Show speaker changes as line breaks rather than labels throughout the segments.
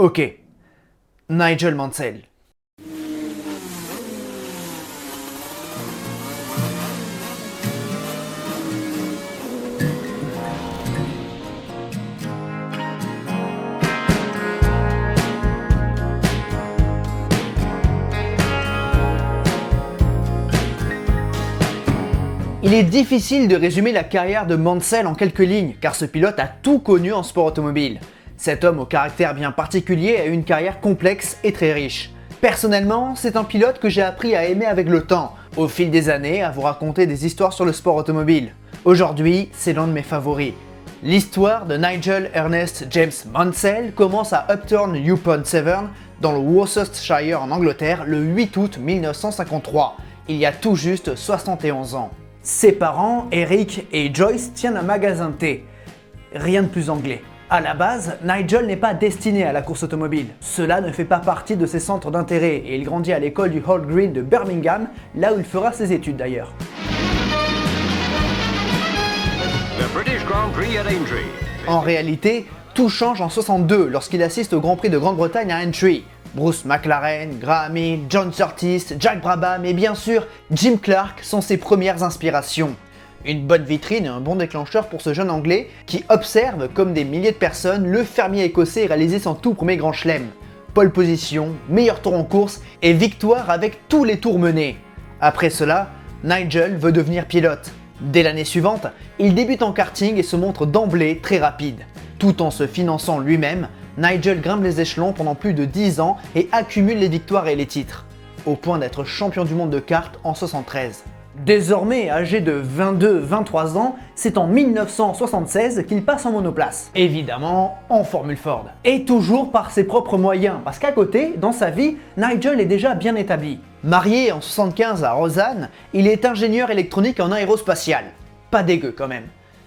Ok, Nigel Mansell. Il est difficile de résumer la carrière de Mansell en quelques lignes, car ce pilote a tout connu en sport automobile. Cet homme au caractère bien particulier a eu une carrière complexe et très riche. Personnellement, c'est un pilote que j'ai appris à aimer avec le temps, au fil des années à vous raconter des histoires sur le sport automobile. Aujourd'hui, c'est l'un de mes favoris. L'histoire de Nigel Ernest James Mansell commence à Upton-upon-Severn, dans le Worcestershire en Angleterre, le 8 août 1953, il y a tout juste 71 ans. Ses parents, Eric et Joyce, tiennent un magasin de thé. Rien de plus anglais. À la base, Nigel n'est pas destiné à la course automobile. Cela ne fait pas partie de ses centres d'intérêt et il grandit à l'école du Hall Green de Birmingham, là où il fera ses études d'ailleurs. En réalité, tout change en 62 lorsqu'il assiste au Grand Prix de Grande-Bretagne à Aintree. Bruce McLaren, Graham Hill, John Surtees, Jack Brabham et bien sûr Jim Clark sont ses premières inspirations. Une bonne vitrine et un bon déclencheur pour ce jeune anglais qui observe, comme des milliers de personnes, le fermier écossais réaliser son tout premier grand chelem. Pole position, meilleur tour en course et victoire avec tous les tours menés. Après cela, Nigel veut devenir pilote. Dès l'année suivante, il débute en karting et se montre d'emblée très rapide. Tout en se finançant lui-même, Nigel grimpe les échelons pendant plus de 10 ans et accumule les victoires et les titres, au point d'être champion du monde de kart en 73. Désormais âgé de 22-23 ans, c'est en 1976 qu'il passe en monoplace. Évidemment en Formule Ford. Et toujours par ses propres moyens, parce qu'à côté, dans sa vie, Nigel est déjà bien établi. Marié en 75 à Rosanne, il est ingénieur électronique en aérospatial. Pas dégueu quand même.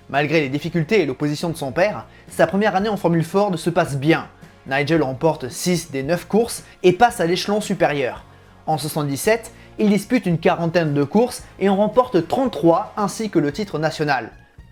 Malgré les difficultés et l'opposition de son père, sa première année en Formule Ford se passe bien. Nigel remporte 6 des 9 courses et passe à l'échelon supérieur. En 77, il dispute une quarantaine de courses et en remporte 33 ainsi que le titre national.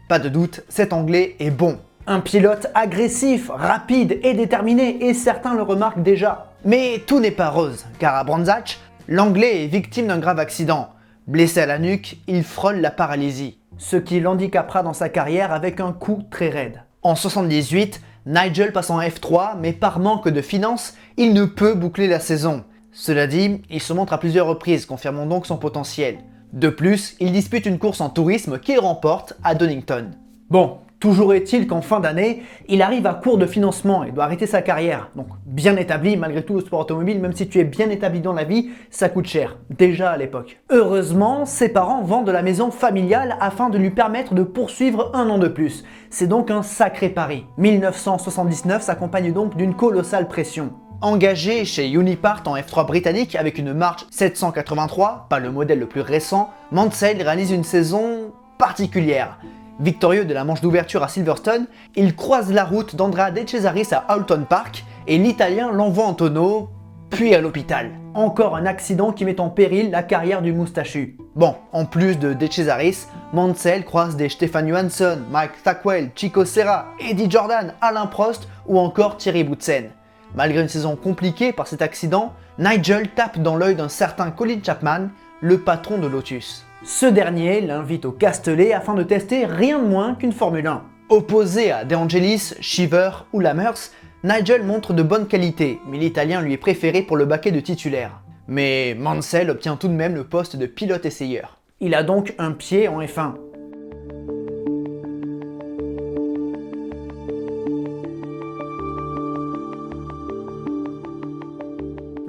Pas de doute, cet Anglais est bon. Un pilote agressif, rapide et déterminé et certains le remarquent déjà. Mais tout n'est pas rose, car à Brands Hatch, l'Anglais est victime d'un grave accident. Blessé à la nuque, il frôle la paralysie, ce qui l'handicapera dans sa carrière avec un coup très raide. En 78, Nigel passe en F3, mais par manque de finances, il ne peut boucler la saison. Cela dit, il se montre à plusieurs reprises, confirmant donc son potentiel. De plus, il dispute une course en tourisme qu'il remporte à Donington. Bon, toujours est-il qu'en fin d'année, il arrive à court de financement et doit arrêter sa carrière. Donc bien établi, malgré tout le sport automobile, même si tu es bien établi dans la vie, ça coûte cher, déjà à l'époque. Heureusement, ses parents vendent la maison familiale afin de lui permettre de poursuivre un an de plus. C'est donc un sacré pari. 1979 s'accompagne donc d'une colossale pression. Engagé chez Unipart en F3 britannique avec une March 783, pas le modèle le plus récent, Mansell réalise une saison particulière. Victorieux de la manche d'ouverture à Silverstone, il croise la route d'Andrea De Cesaris à Oulton Park et l'Italien l'envoie en tonneau, puis à l'hôpital. Encore un accident qui met en péril la carrière du moustachu. Bon, en plus de De Cesaris, Mansell croise des Stefan Johansson, Mike Thakwel, Chico Serra, Eddie Jordan, Alain Prost ou encore Thierry Boutsen. Malgré une saison compliquée par cet accident, Nigel tape dans l'œil d'un certain Colin Chapman, le patron de Lotus. Ce dernier l'invite au Castellet afin de tester rien de moins qu'une Formule 1. Opposé à De Angelis, Shiver ou Lammers, Nigel montre de bonnes qualités, mais l'Italien lui est préféré pour le baquet de titulaire. Mais Mansell obtient tout de même le poste de pilote essayeur. Il a donc un pied en F1.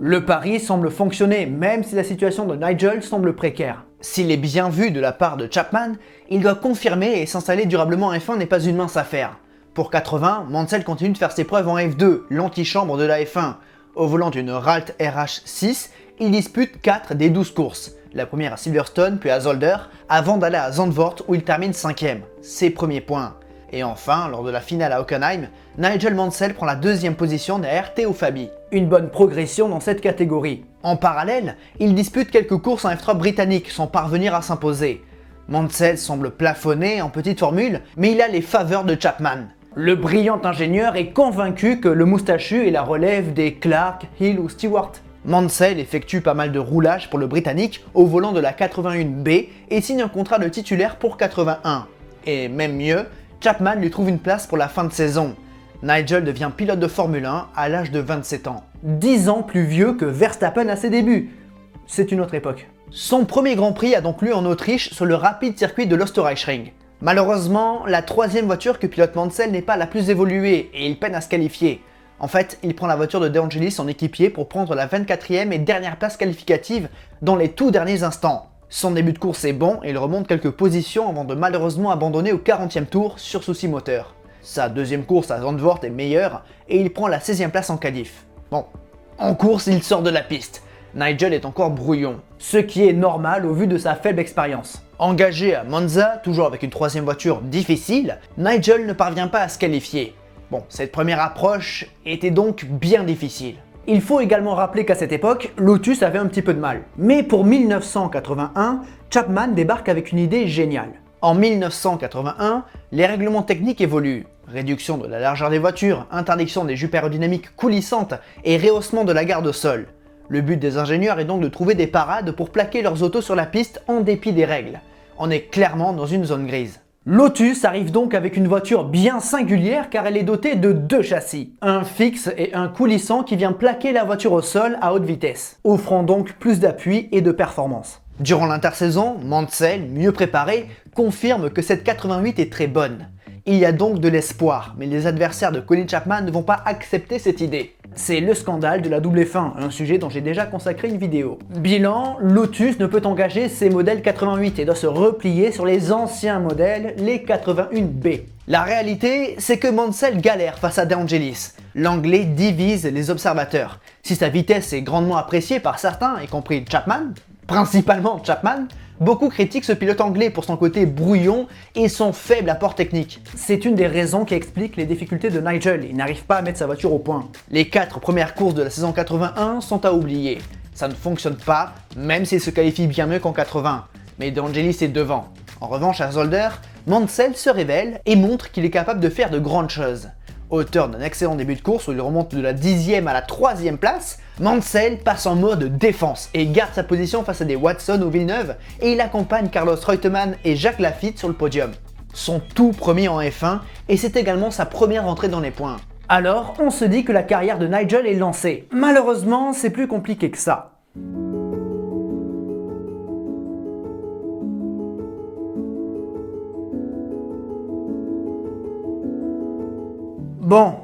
Le pari semble fonctionner, même si la situation de Nigel semble précaire. S'il est bien vu de la part de Chapman, il doit confirmer et s'installer durablement en F1 n'est pas une mince affaire. Pour 80, Mansell continue de faire ses preuves en F2, l'antichambre de la F1. Au volant d'une Ralt RH6, il dispute 4 des 12 courses. La première à Silverstone, puis à Zolder, avant d'aller à Zandvoort où il termine 5ème. Ses premiers points. Et enfin, lors de la finale à Hockenheim, Nigel Mansell prend la 2ème position derrière Theo Fabi. Une bonne progression dans cette catégorie. En parallèle, il dispute quelques courses en F3 britannique sans parvenir à s'imposer. Mansell semble plafonner en petite formule, mais il a les faveurs de Chapman. Le brillant ingénieur est convaincu que le moustachu est la relève des Clark, Hill ou Stewart. Mansell effectue pas mal de roulage pour le Britannique au volant de la 81B et signe un contrat de titulaire pour 81. Et même mieux, Chapman lui trouve une place pour la fin de saison. Nigel devient pilote de Formule 1 à l'âge de 27 ans. 10 ans plus vieux que Verstappen à ses débuts. C'est une autre époque. Son premier Grand Prix a donc lieu en Autriche sur le rapide circuit de l'Österreichring. Malheureusement, la troisième voiture que pilote Mansell n'est pas la plus évoluée et il peine à se qualifier. En fait, il prend la voiture de De Angelis en équipier pour prendre la 24e et dernière place qualificative dans les tout derniers instants. Son début de course est bon et il remonte quelques positions avant de malheureusement abandonner au 40e tour sur souci moteur. Sa deuxième course à Zandvoort est meilleure et il prend la 16e place en qualif. Bon, en course, il sort de la piste. Nigel est encore brouillon, ce qui est normal au vu de sa faible expérience. Engagé à Monza, toujours avec une troisième voiture difficile, Nigel ne parvient pas à se qualifier. Bon, cette première approche était donc bien difficile. Il faut également rappeler qu'à cette époque, Lotus avait un petit peu de mal. Mais pour 1981, Chapman débarque avec une idée géniale. En 1981, les règlements techniques évoluent. Réduction de la largeur des voitures, interdiction des jupes aérodynamiques coulissantes et rehaussement de la garde au sol. Le but des ingénieurs est donc de trouver des parades pour plaquer leurs autos sur la piste en dépit des règles. On est clairement dans une zone grise. Lotus arrive donc avec une voiture bien singulière car elle est dotée de deux châssis, un fixe et un coulissant qui vient plaquer la voiture au sol à haute vitesse, offrant donc plus d'appui et de performance. Durant l'intersaison, Mansell, mieux préparé, confirme que cette 88 est très bonne. Il y a donc de l'espoir, mais les adversaires de Colin Chapman ne vont pas accepter cette idée. C'est le scandale de la double F1, un sujet dont j'ai déjà consacré une vidéo. Bilan, Lotus ne peut engager ses modèles 88 et doit se replier sur les anciens modèles, les 81B. La réalité, c'est que Mansell galère face à De Angelis. L'anglais divise les observateurs. Si sa vitesse est grandement appréciée par certains, y compris Chapman, principalement Chapman, beaucoup critiquent ce pilote anglais pour son côté brouillon et son faible apport technique. C'est une des raisons qui explique les difficultés de Nigel, il n'arrive pas à mettre sa voiture au point. Les 4 premières courses de la saison 81 sont à oublier. Ça ne fonctionne pas, même s'il se qualifie bien mieux qu'en 80. Mais De Angelis est devant. En revanche, à Zolder, Mansell se révèle et montre qu'il est capable de faire de grandes choses. Auteur d'un excellent début de course où il remonte de la 10e à la 3e place, Mansell passe en mode défense et garde sa position face à des Watson ou Villeneuve et il accompagne Carlos Reutemann et Jacques Laffite sur le podium. Son tout premier en F1 et c'est également sa première entrée dans les points. Alors, on se dit que la carrière de Nigel est lancée. Malheureusement, c'est plus compliqué que ça. Bon,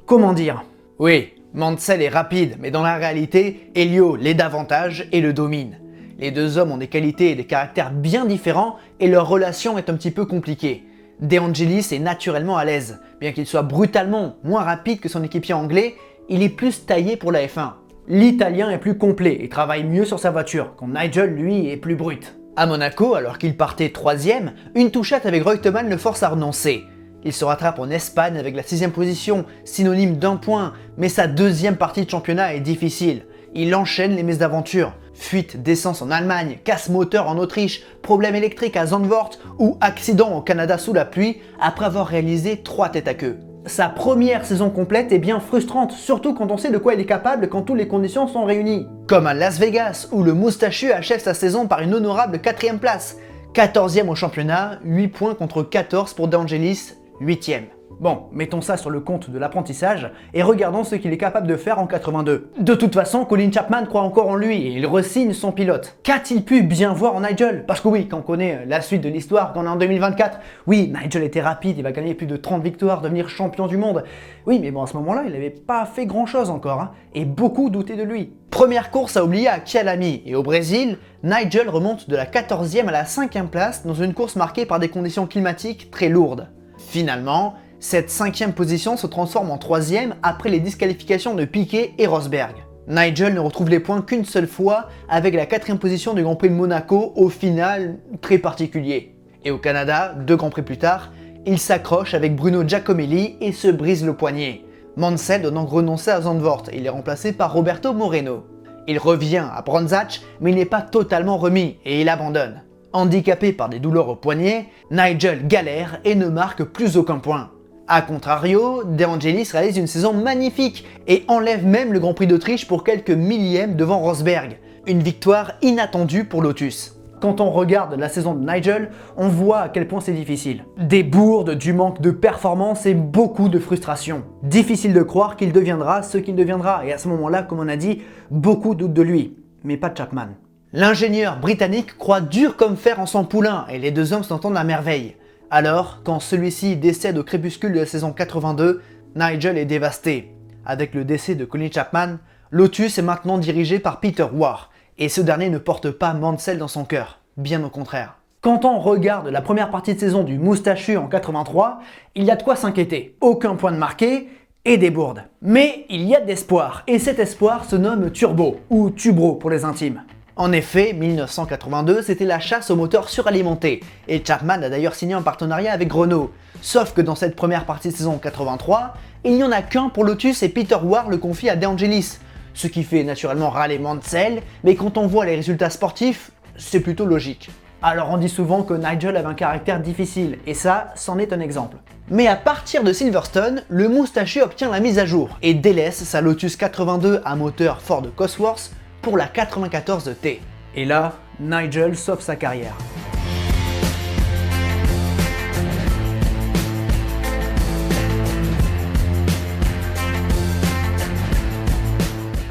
comment dire? Oui, Mansell est rapide, mais dans la réalité, Helio l'est davantage et le domine. Les deux hommes ont des qualités et des caractères bien différents et leur relation est un petit peu compliquée. De Angelis est naturellement à l'aise. Bien qu'il soit brutalement moins rapide que son équipier anglais, il est plus taillé pour la F1. L'Italien est plus complet et travaille mieux sur sa voiture, quand Nigel, lui, est plus brut. À Monaco, alors qu'il partait 3e, une touchette avec Reutemann le force à renoncer. Il se rattrape en Espagne avec la 6e position, synonyme d'un point, mais sa deuxième partie de championnat est difficile. Il enchaîne les mésaventures. Fuite d'essence en Allemagne, casse moteur en Autriche, problème électrique à Zandvoort ou accident au Canada sous la pluie après avoir réalisé 3 têtes à queue. Sa première saison complète est bien frustrante, surtout quand on sait de quoi il est capable quand toutes les conditions sont réunies. Comme à Las Vegas, où le moustachu achève sa saison par une honorable 4e place. 14e au championnat, 8 points contre 14 pour De Angelis, 8e. Bon, mettons ça sur le compte de l'apprentissage et regardons ce qu'il est capable de faire en 82. De toute façon, Colin Chapman croit encore en lui et il re-signe son pilote. Qu'a-t-il pu bien voir en Nigel? Parce que oui, quand on connaît la suite de l'histoire, quand on est en 2024, oui, Nigel était rapide, il va gagner plus de 30 victoires, devenir champion du monde. Oui, mais bon, à ce moment-là, il n'avait pas fait grand-chose encore, hein, et beaucoup doutaient de lui. Première course à oublier à Kyalami, et au Brésil, Nigel remonte de la 14e à la 5e place dans une course marquée par des conditions climatiques très lourdes. Finalement, cette 5e position se transforme en 3e après les disqualifications de Piquet et Rosberg. Nigel ne retrouve les points qu'une seule fois avec la 4e position du Grand Prix de Monaco, au final très particulier. Et au Canada, 2 Grands Prix plus tard, il s'accroche avec Bruno Giacomelli et se brise le poignet. Mansell doit donc renoncer à Zandvoort et il est remplacé par Roberto Moreno. Il revient à Bronsach, mais il n'est pas totalement remis et il abandonne. Handicapé par des douleurs au poignet, Nigel galère et ne marque plus aucun point. A contrario, De Angelis réalise une saison magnifique et enlève même le Grand Prix d'Autriche pour quelques millièmes devant Rosberg. Une victoire inattendue pour Lotus. Quand on regarde la saison de Nigel, on voit à quel point c'est difficile. Des bourdes, du manque de performance et beaucoup de frustration. Difficile de croire qu'il deviendra ce qu'il deviendra, et à ce moment-là, comme on a dit, beaucoup doutent de lui, mais pas de Chapman. L'ingénieur britannique croit dur comme fer en son poulain, et les deux hommes s'entendent à merveille. Alors, quand celui-ci décède au crépuscule de la saison 82, Nigel est dévasté. Avec le décès de Colin Chapman, Lotus est maintenant dirigé par Peter Warr, et ce dernier ne porte pas Mansell dans son cœur, bien au contraire. Quand on regarde la première partie de saison du moustachu en 83, il y a de quoi s'inquiéter. Aucun point de marqué et des bourdes. Mais il y a de l'espoir, et cet espoir se nomme Turbo, ou Tubro pour les intimes. En effet, 1982, c'était la chasse aux moteurs suralimentés, et Chapman a d'ailleurs signé un partenariat avec Renault. Sauf que dans cette première partie de saison 83, il n'y en a qu'un pour Lotus et Peter Warr le confie à De Angelis. Ce qui fait naturellement râler Mansell, mais quand on voit les résultats sportifs, c'est plutôt logique. Alors on dit souvent que Nigel avait un caractère difficile, et ça, c'en est un exemple. Mais à partir de Silverstone, le moustachu obtient la mise à jour, et délaisse sa Lotus 82 à moteur Ford Cosworth pour la 94T. Et là, Nigel sauve sa carrière.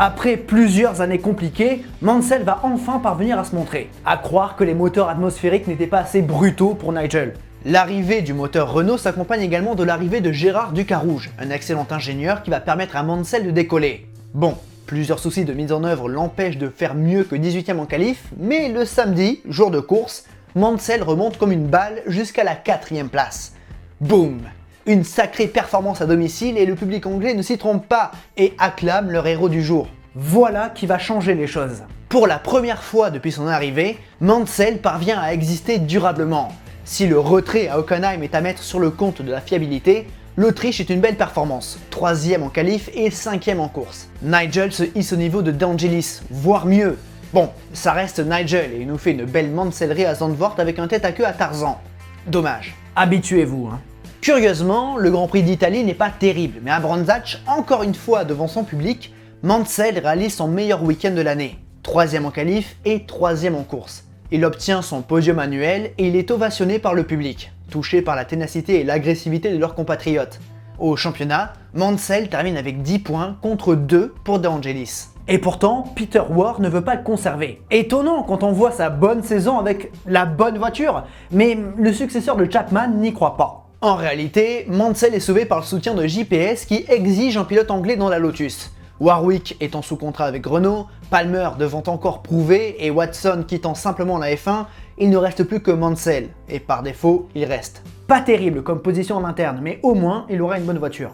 Après plusieurs années compliquées, Mansell va enfin parvenir à se montrer. À croire que les moteurs atmosphériques n'étaient pas assez brutaux pour Nigel. L'arrivée du moteur Renault s'accompagne également de l'arrivée de Gérard Ducarouge, un excellent ingénieur qui va permettre à Mansell de décoller. Bon, plusieurs soucis de mise en œuvre l'empêchent de faire mieux que 18ème en qualif, mais le samedi, jour de course, Mansell remonte comme une balle jusqu'à la 4ème place. Boum! Une sacrée performance à domicile et le public anglais ne s'y trompe pas et acclame leur héros du jour. Voilà qui va changer les choses. Pour la première fois depuis son arrivée, Mansell parvient à exister durablement. Si le retrait à Hockenheim est à mettre sur le compte de la fiabilité, l'Autriche est une belle performance, 3ème en qualif et 5ème en course. Nigel se hisse au niveau de De Angelis, voire mieux. Bon, ça reste Nigel et il nous fait une belle Mansellerie à Zandvoort avec un tête à queue à Tarzan. Dommage. Habituez-vous, hein. Curieusement, le Grand Prix d'Italie n'est pas terrible, mais à Brandzach, encore une fois devant son public, Mansell réalise son meilleur week-end de l'année. 3ème en qualif et 3ème en course. Il obtient son podium annuel et il est ovationné par le public, touché par la ténacité et l'agressivité de leurs compatriotes. Au championnat, Mansell termine avec 10 points contre 2 pour De Angelis. Et pourtant, Peter Warr ne veut pas le conserver. Étonnant quand on voit sa bonne saison avec la bonne voiture, mais le successeur de Chapman n'y croit pas. En réalité, Mansell est sauvé par le soutien de JPS qui exige un pilote anglais dans la Lotus. Warwick étant sous contrat avec Renault, Palmer devant encore prouver et Watson quittant simplement la F1, il ne reste plus que Mansell, et par défaut, il reste. Pas terrible comme position en interne, mais au moins il aura une bonne voiture.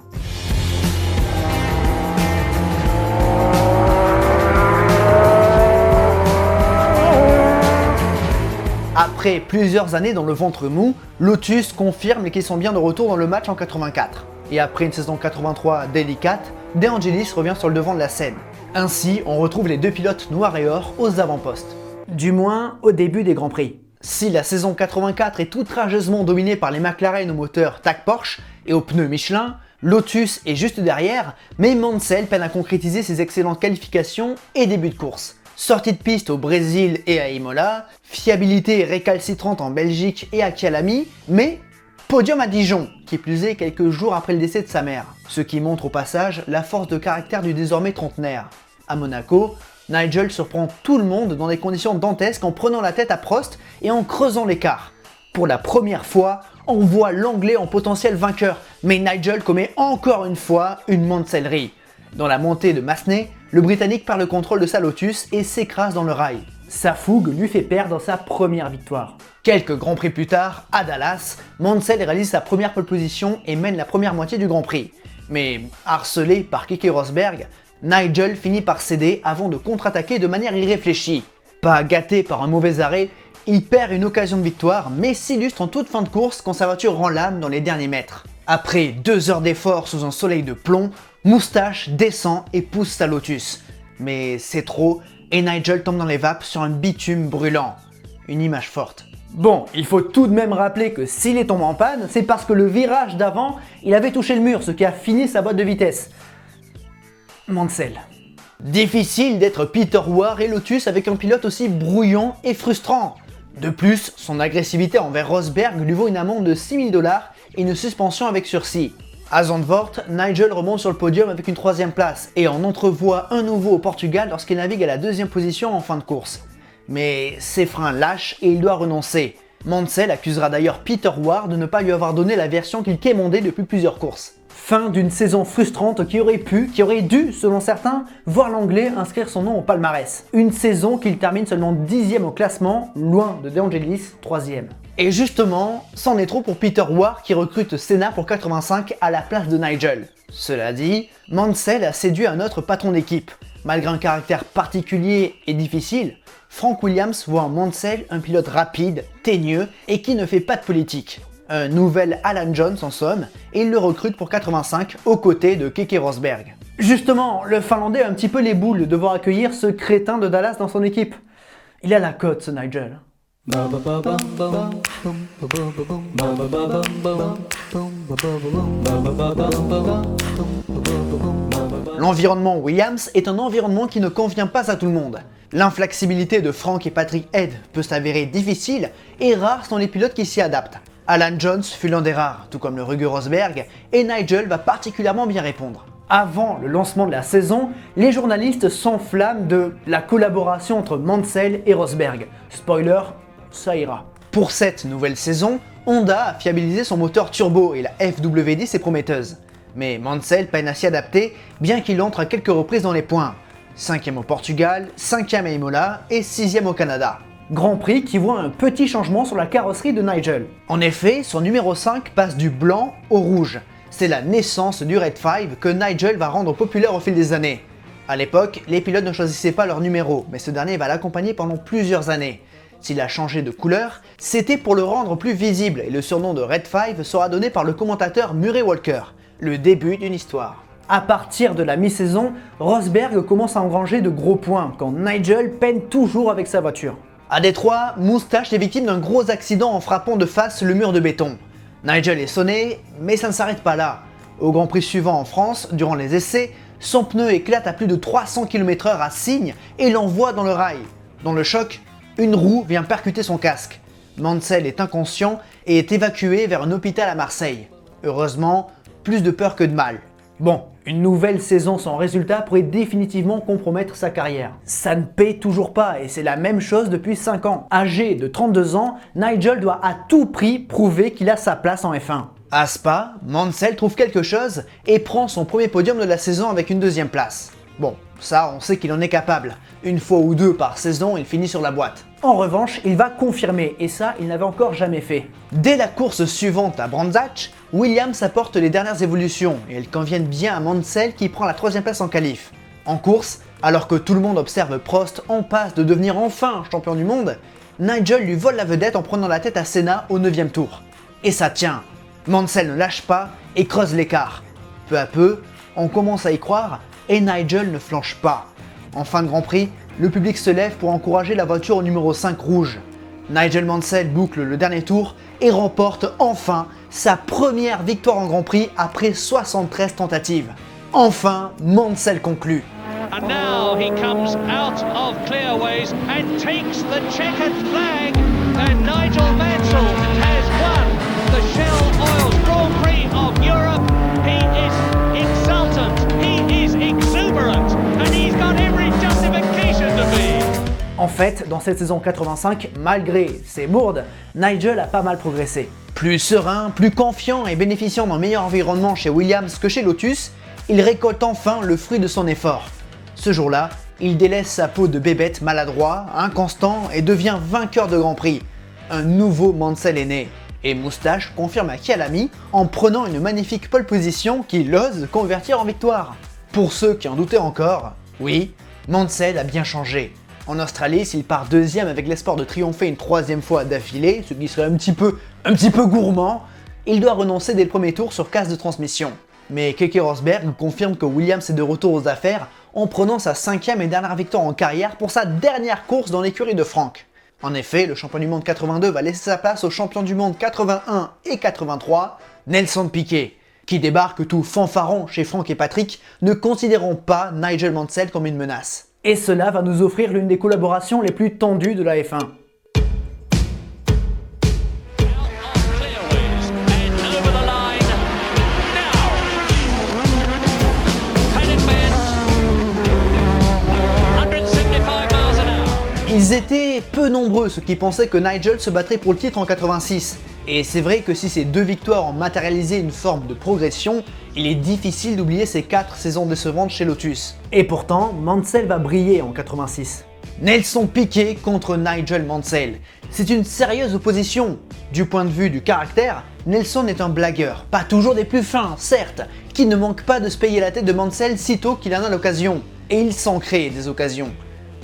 Après plusieurs années dans le ventre mou, Lotus confirme qu'ils sont bien de retour dans le match en 84. Et après une saison 83 délicate, De Angelis revient sur le devant de la scène. Ainsi, on retrouve les deux pilotes noirs et or aux avant-postes. Du moins, au début des Grands Prix. Si la saison 84 est outrageusement dominée par les McLaren au moteur TAC Porsche et aux pneus Michelin, Lotus est juste derrière, mais Mansell peine à concrétiser ses excellentes qualifications et débuts de course. Sortie de piste au Brésil et à Imola, fiabilité récalcitrante en Belgique et à Kyalami, mais podium à Dijon, qui plus est quelques jours après le décès de sa mère. Ce qui montre au passage la force de caractère du désormais trentenaire. À Monaco, Nigel surprend tout le monde dans des conditions dantesques en prenant la tête à Prost et en creusant l'écart. Pour la première fois, on voit l'Anglais en potentiel vainqueur, mais Nigel commet encore une fois une Mansellerie. Dans la montée de Massenet, le Britannique perd le contrôle de sa Lotus et s'écrase dans le rail. Sa fougue lui fait perdre sa première victoire. Quelques Grands Prix plus tard, à Dallas, Mansell réalise sa première pole position et mène la première moitié du Grand Prix. Mais harcelé par Keke Rosberg, Nigel finit par céder avant de contre-attaquer de manière irréfléchie. Pas gâté par un mauvais arrêt, il perd une occasion de victoire mais s'illustre en toute fin de course quand sa voiture rend l'âme dans les derniers mètres. Après 2 heures d'effort sous un soleil de plomb, Moustache descend et pousse sa Lotus. Mais c'est trop et Nigel tombe dans les vapes sur un bitume brûlant. Une image forte. Bon, il faut tout de même rappeler que s'il est tombé en panne, c'est parce que le virage d'avant, il avait touché le mur, ce qui a fini sa boîte de vitesse. Mansell. Difficile d'être Peter Ward et Lotus avec un pilote aussi brouillon et frustrant. De plus, son agressivité envers Rosberg lui vaut une amende de 6 000 $ et une suspension avec sursis. À Zandvoort, Nigel remonte sur le podium avec une 3e place et en entrevoit un nouveau au Portugal lorsqu'il navigue à la 2e position en fin de course. Mais ses freins lâchent et il doit renoncer. Mansell accusera d'ailleurs Peter Ward de ne pas lui avoir donné la version qu'il quémandait depuis plusieurs courses. Fin d'une saison frustrante qui aurait dû, selon certains, voir l'anglais inscrire son nom au palmarès. Une saison qu'il termine seulement 10e au classement, loin de De Angelis, 3e. Et justement, c'en est trop pour Peter Ward qui recrute Senna pour 85 à la place de Nigel. Cela dit, Mansell a séduit un autre patron d'équipe. Malgré un caractère particulier et difficile, Frank Williams voit en Mansell un pilote rapide, teigneux et qui ne fait pas de politique. Un nouvel Alan Jones en somme, et il le recrute pour 85 aux côtés de Keke Rosberg. Justement, le Finlandais a un petit peu les boules de devoir accueillir ce crétin de Dallas dans son équipe. Il a la cote ce Nigel. L'environnement Williams est un environnement qui ne convient pas à tout le monde. L'inflexibilité de Frank et Patrick Head peut s'avérer difficile et rares sont les pilotes qui s'y adaptent. Alan Jones fut l'un des rares, tout comme le rugueux Rosberg, et Nigel va particulièrement bien répondre. Avant le lancement de la saison, les journalistes s'enflamment de la collaboration entre Mansell et Rosberg. Spoiler, ça ira. Pour cette nouvelle saison, Honda a fiabilisé son moteur turbo et la FW10 est prometteuse. Mais Mansell peine à s'y adapter, bien qu'il entre à quelques reprises dans les points. 5e au Portugal, 5e à Imola et 6e au Canada. Grand Prix qui voit un petit changement sur la carrosserie de Nigel. En effet, son numéro 5 passe du blanc au rouge. C'est la naissance du Red 5 que Nigel va rendre populaire au fil des années. A l'époque, les pilotes ne choisissaient pas leur numéro, mais ce dernier va l'accompagner pendant plusieurs années. S'il a changé de couleur, c'était pour le rendre plus visible et le surnom de Red 5 sera donné par le commentateur Murray Walker. Le début d'une histoire. À partir de la mi-saison, Rosberg commence à engranger de gros points quand Nigel peine toujours avec sa voiture. À Détroit, Moustache est victime d'un gros accident en frappant de face le mur de béton. Nigel est sonné, mais ça ne s'arrête pas là. Au Grand Prix suivant en France, durant les essais, son pneu éclate à plus de 300 km/h à Signes et l'envoie dans le rail. Dans le choc, une roue vient percuter son casque. Mansell est inconscient et est évacué vers un hôpital à Marseille. Heureusement, plus de peur que de mal. Bon, une nouvelle saison sans résultat pourrait définitivement compromettre sa carrière. Ça ne paie toujours pas et c'est la même chose depuis 5 ans. Âgé de 32 ans, Nigel doit à tout prix prouver qu'il a sa place en F1. À Spa, Mansell trouve quelque chose et prend son premier podium de la saison avec une 2e place. Bon, ça on sait qu'il en est capable. Une fois ou deux par saison, il finit sur la boîte. En revanche, il va confirmer, et ça, il n'avait encore jamais fait. Dès la course suivante à Brands Hatch, Williams apporte les dernières évolutions, et elles conviennent bien à Mansell qui prend la 3e place en qualif. En course, alors que tout le monde observe Prost en passe de devenir enfin champion du monde, Nigel lui vole la vedette en prenant la tête à Senna au 9e tour. Et ça tient. Mansell ne lâche pas et creuse l'écart. Peu à peu, on commence à y croire, et Nigel ne flanche pas. En fin de Grand Prix, le public se lève pour encourager la voiture au numéro 5 rouge. Nigel Mansell boucle le dernier tour et remporte enfin sa première victoire en Grand Prix après 73 tentatives. Enfin, Mansell conclut.
And now he comes out of Clearways and takes the checkered flag, and Nigel Mansell has won the Shell Oil Grand Prix of Europe. He is exultant, he is exuberant, and he's got every justification to be.
En fait, dans cette saison 85, malgré ses bourdes, Nigel a pas mal progressé. Plus serein, plus confiant et bénéficiant d'un meilleur environnement chez Williams que chez Lotus, il récolte enfin le fruit de son effort. Ce jour-là, il délaisse sa peau de bébête maladroit, inconstant et devient vainqueur de Grand Prix. Un nouveau Mansell est né. Et Moustache confirme à Kyalami en prenant une magnifique pole position qu'il ose convertir en victoire. Pour ceux qui en doutaient encore, oui, Mansell a bien changé. En Australie, s'il part 2e avec l'espoir de triompher une 3e fois d'affilée, ce qui serait un petit peu gourmand, il doit renoncer dès le premier tour sur casse de transmission. Mais Keke Rosberg confirme que Williams est de retour aux affaires en prenant sa 5e et dernière victoire en carrière pour sa dernière course dans l'écurie de Frank. En effet, le champion du monde 82 va laisser sa place au champion du monde 81 et 83, Nelson Piquet, qui débarque tout fanfaron chez Franck et Patrick, ne considérant pas Nigel Mansell comme une menace. Et cela va nous offrir l'une des collaborations les plus tendues de la F1. Ils étaient peu nombreux ceux qui pensaient que Nigel se battrait pour le titre en 86. Et c'est vrai que si ces 2 victoires ont matérialisé une forme de progression, il est difficile d'oublier ces 4 saisons décevantes chez Lotus. Et pourtant, Mansell va briller en 86. Nelson Piquet contre Nigel Mansell. C'est une sérieuse opposition. Du point de vue du caractère, Nelson est un blagueur, pas toujours des plus fins, certes, qui ne manque pas de se payer la tête de Mansell sitôt qu'il en a l'occasion. Et il s'en crée des occasions.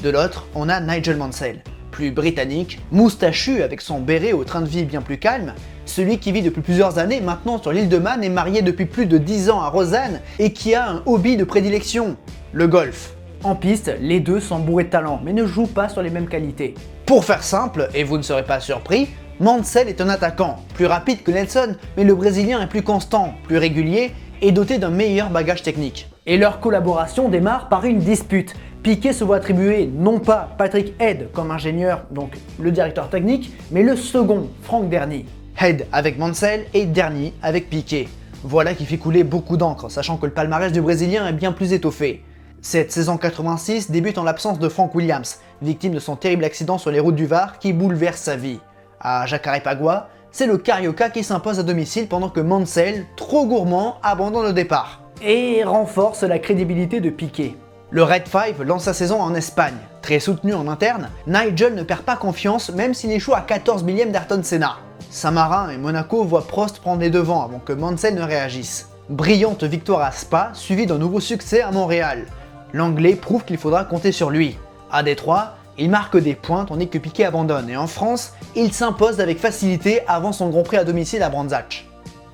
De l'autre, on a Nigel Mansell, plus britannique, moustachu avec son béret au train de vie bien plus calme, celui qui vit depuis plusieurs années maintenant sur l'île de Man et marié depuis plus de 10 ans à Rosanne et qui a un hobby de prédilection, le golf. En piste, les deux sont bourrés de talent mais ne jouent pas sur les mêmes qualités. Pour faire simple, et vous ne serez pas surpris, Mansell est un attaquant, plus rapide que Nelson, mais le Brésilien est plus constant, plus régulier et doté d'un meilleur bagage technique. Et leur collaboration démarre par une dispute. Piquet se voit attribuer non pas Patrick Head comme ingénieur, donc le directeur technique, mais le second, Frank Derny. Head avec Mansell et Derny avec Piquet. Voilà qui fait couler beaucoup d'encre, sachant que le palmarès du Brésilien est bien plus étoffé. Cette saison 86 débute en l'absence de Frank Williams, victime de son terrible accident sur les routes du Var qui bouleverse sa vie. À Jacarepaguá, c'est le Carioca qui s'impose à domicile pendant que Mansell, trop gourmand, abandonne le départ. Et renforce la crédibilité de Piquet. Le Red 5 lance sa saison en Espagne. Très soutenu en interne, Nigel ne perd pas confiance même s'il échoue à 14 millième d'Ayrton Senna. Saint-Marin et Monaco voient Prost prendre les devants avant que Mansell ne réagisse. Brillante victoire à Spa, suivie d'un nouveau succès à Montréal. L'Anglais prouve qu'il faudra compter sur lui. À Détroit, il marque des points tandis que Piquet abandonne et en France, il s'impose avec facilité avant son Grand Prix à domicile à Brands Hatch.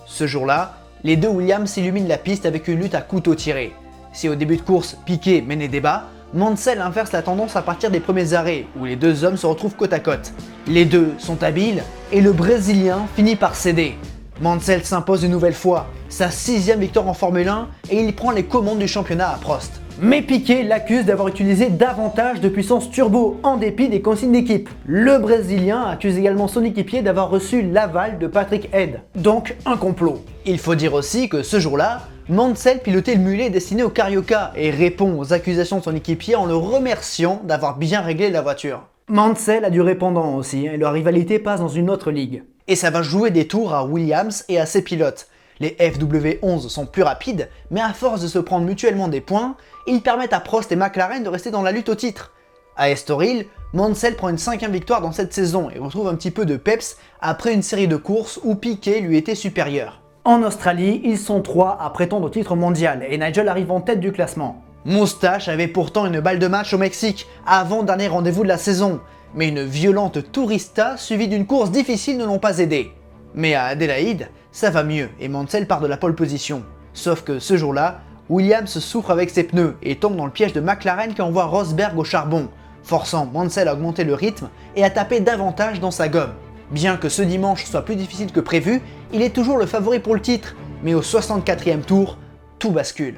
Ce jour-là, les deux Williams illuminent la piste avec une lutte à couteau tiré. Si au début de course, Piquet menait des bas, Mansell inverse la tendance à partir des premiers arrêts, où les deux hommes se retrouvent côte à côte. Les deux sont habiles, et le Brésilien finit par céder. Mansell s'impose une nouvelle fois, sa 6e victoire en Formule 1, et il prend les commandes du championnat à Prost. Mais Piquet l'accuse d'avoir utilisé davantage de puissance turbo en dépit des consignes d'équipe. Le Brésilien accuse également son équipier d'avoir reçu l'aval de Patrick Head. Donc un complot. Il faut dire aussi que ce jour-là, Mansell pilotait le mulet destiné au Carioca et répond aux accusations de son équipier en le remerciant d'avoir bien réglé la voiture. Mansell a du répondant aussi, et leur rivalité passe dans une autre ligue. Et ça va jouer des tours à Williams et à ses pilotes. Les FW11 sont plus rapides, mais à force de se prendre mutuellement des points, ils permettent à Prost et McLaren de rester dans la lutte au titre. À Estoril, Mansell prend une 5e victoire dans cette saison et retrouve un petit peu de peps après une série de courses où Piquet lui était supérieur. En Australie, ils sont 3 à prétendre au titre mondial et Nigel arrive en tête du classement. Moustache avait pourtant une balle de match au Mexique, avant-dernier rendez-vous de la saison, mais une violente tourista suivie d'une course difficile ne l'ont pas aidé. Mais à Adélaïde, ça va mieux et Mansell part de la pole position. Sauf que ce jour-là, Williams souffre avec ses pneus et tombe dans le piège de McLaren qui envoie Rosberg au charbon, forçant Mansell à augmenter le rythme et à taper davantage dans sa gomme. Bien que ce dimanche soit plus difficile que prévu, il est toujours le favori pour le titre, mais au 64e tour, tout bascule.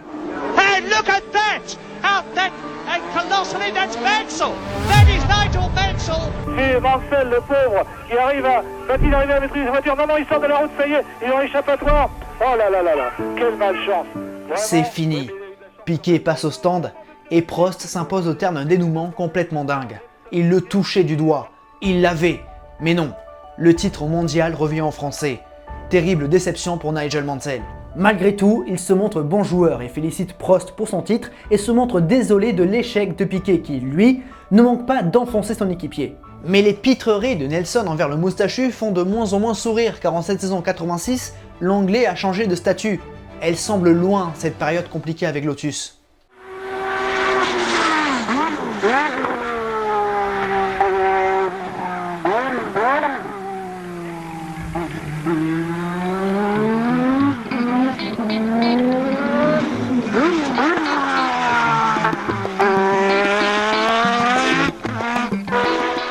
And look at that! Out that and colossally, that's Mansell! That is Nigel Mansell!
C'est Mansell, le pauvre, qui arrive à... Va-t-il arriver à maîtriser sa voiture? Non, non, il sort de la route, ça y est, il est en échappatoire. Oh là là là là, quelle malchance.
C'est fini. Piquet passe au stand et Prost s'impose au terme d'un dénouement complètement dingue. Il le touchait du doigt, il l'avait, mais non. Le titre mondial revient en français. Terrible déception pour Nigel Mansell. Malgré tout, il se montre bon joueur et félicite Prost pour son titre et se montre désolé de l'échec de Piquet qui, lui, ne manque pas d'enfoncer son équipier. Mais les pitreries de Nelson envers le moustachu font de moins en moins sourire car en cette saison 86, l'Anglais a changé de statut. Elle semble loin cette période compliquée avec Lotus.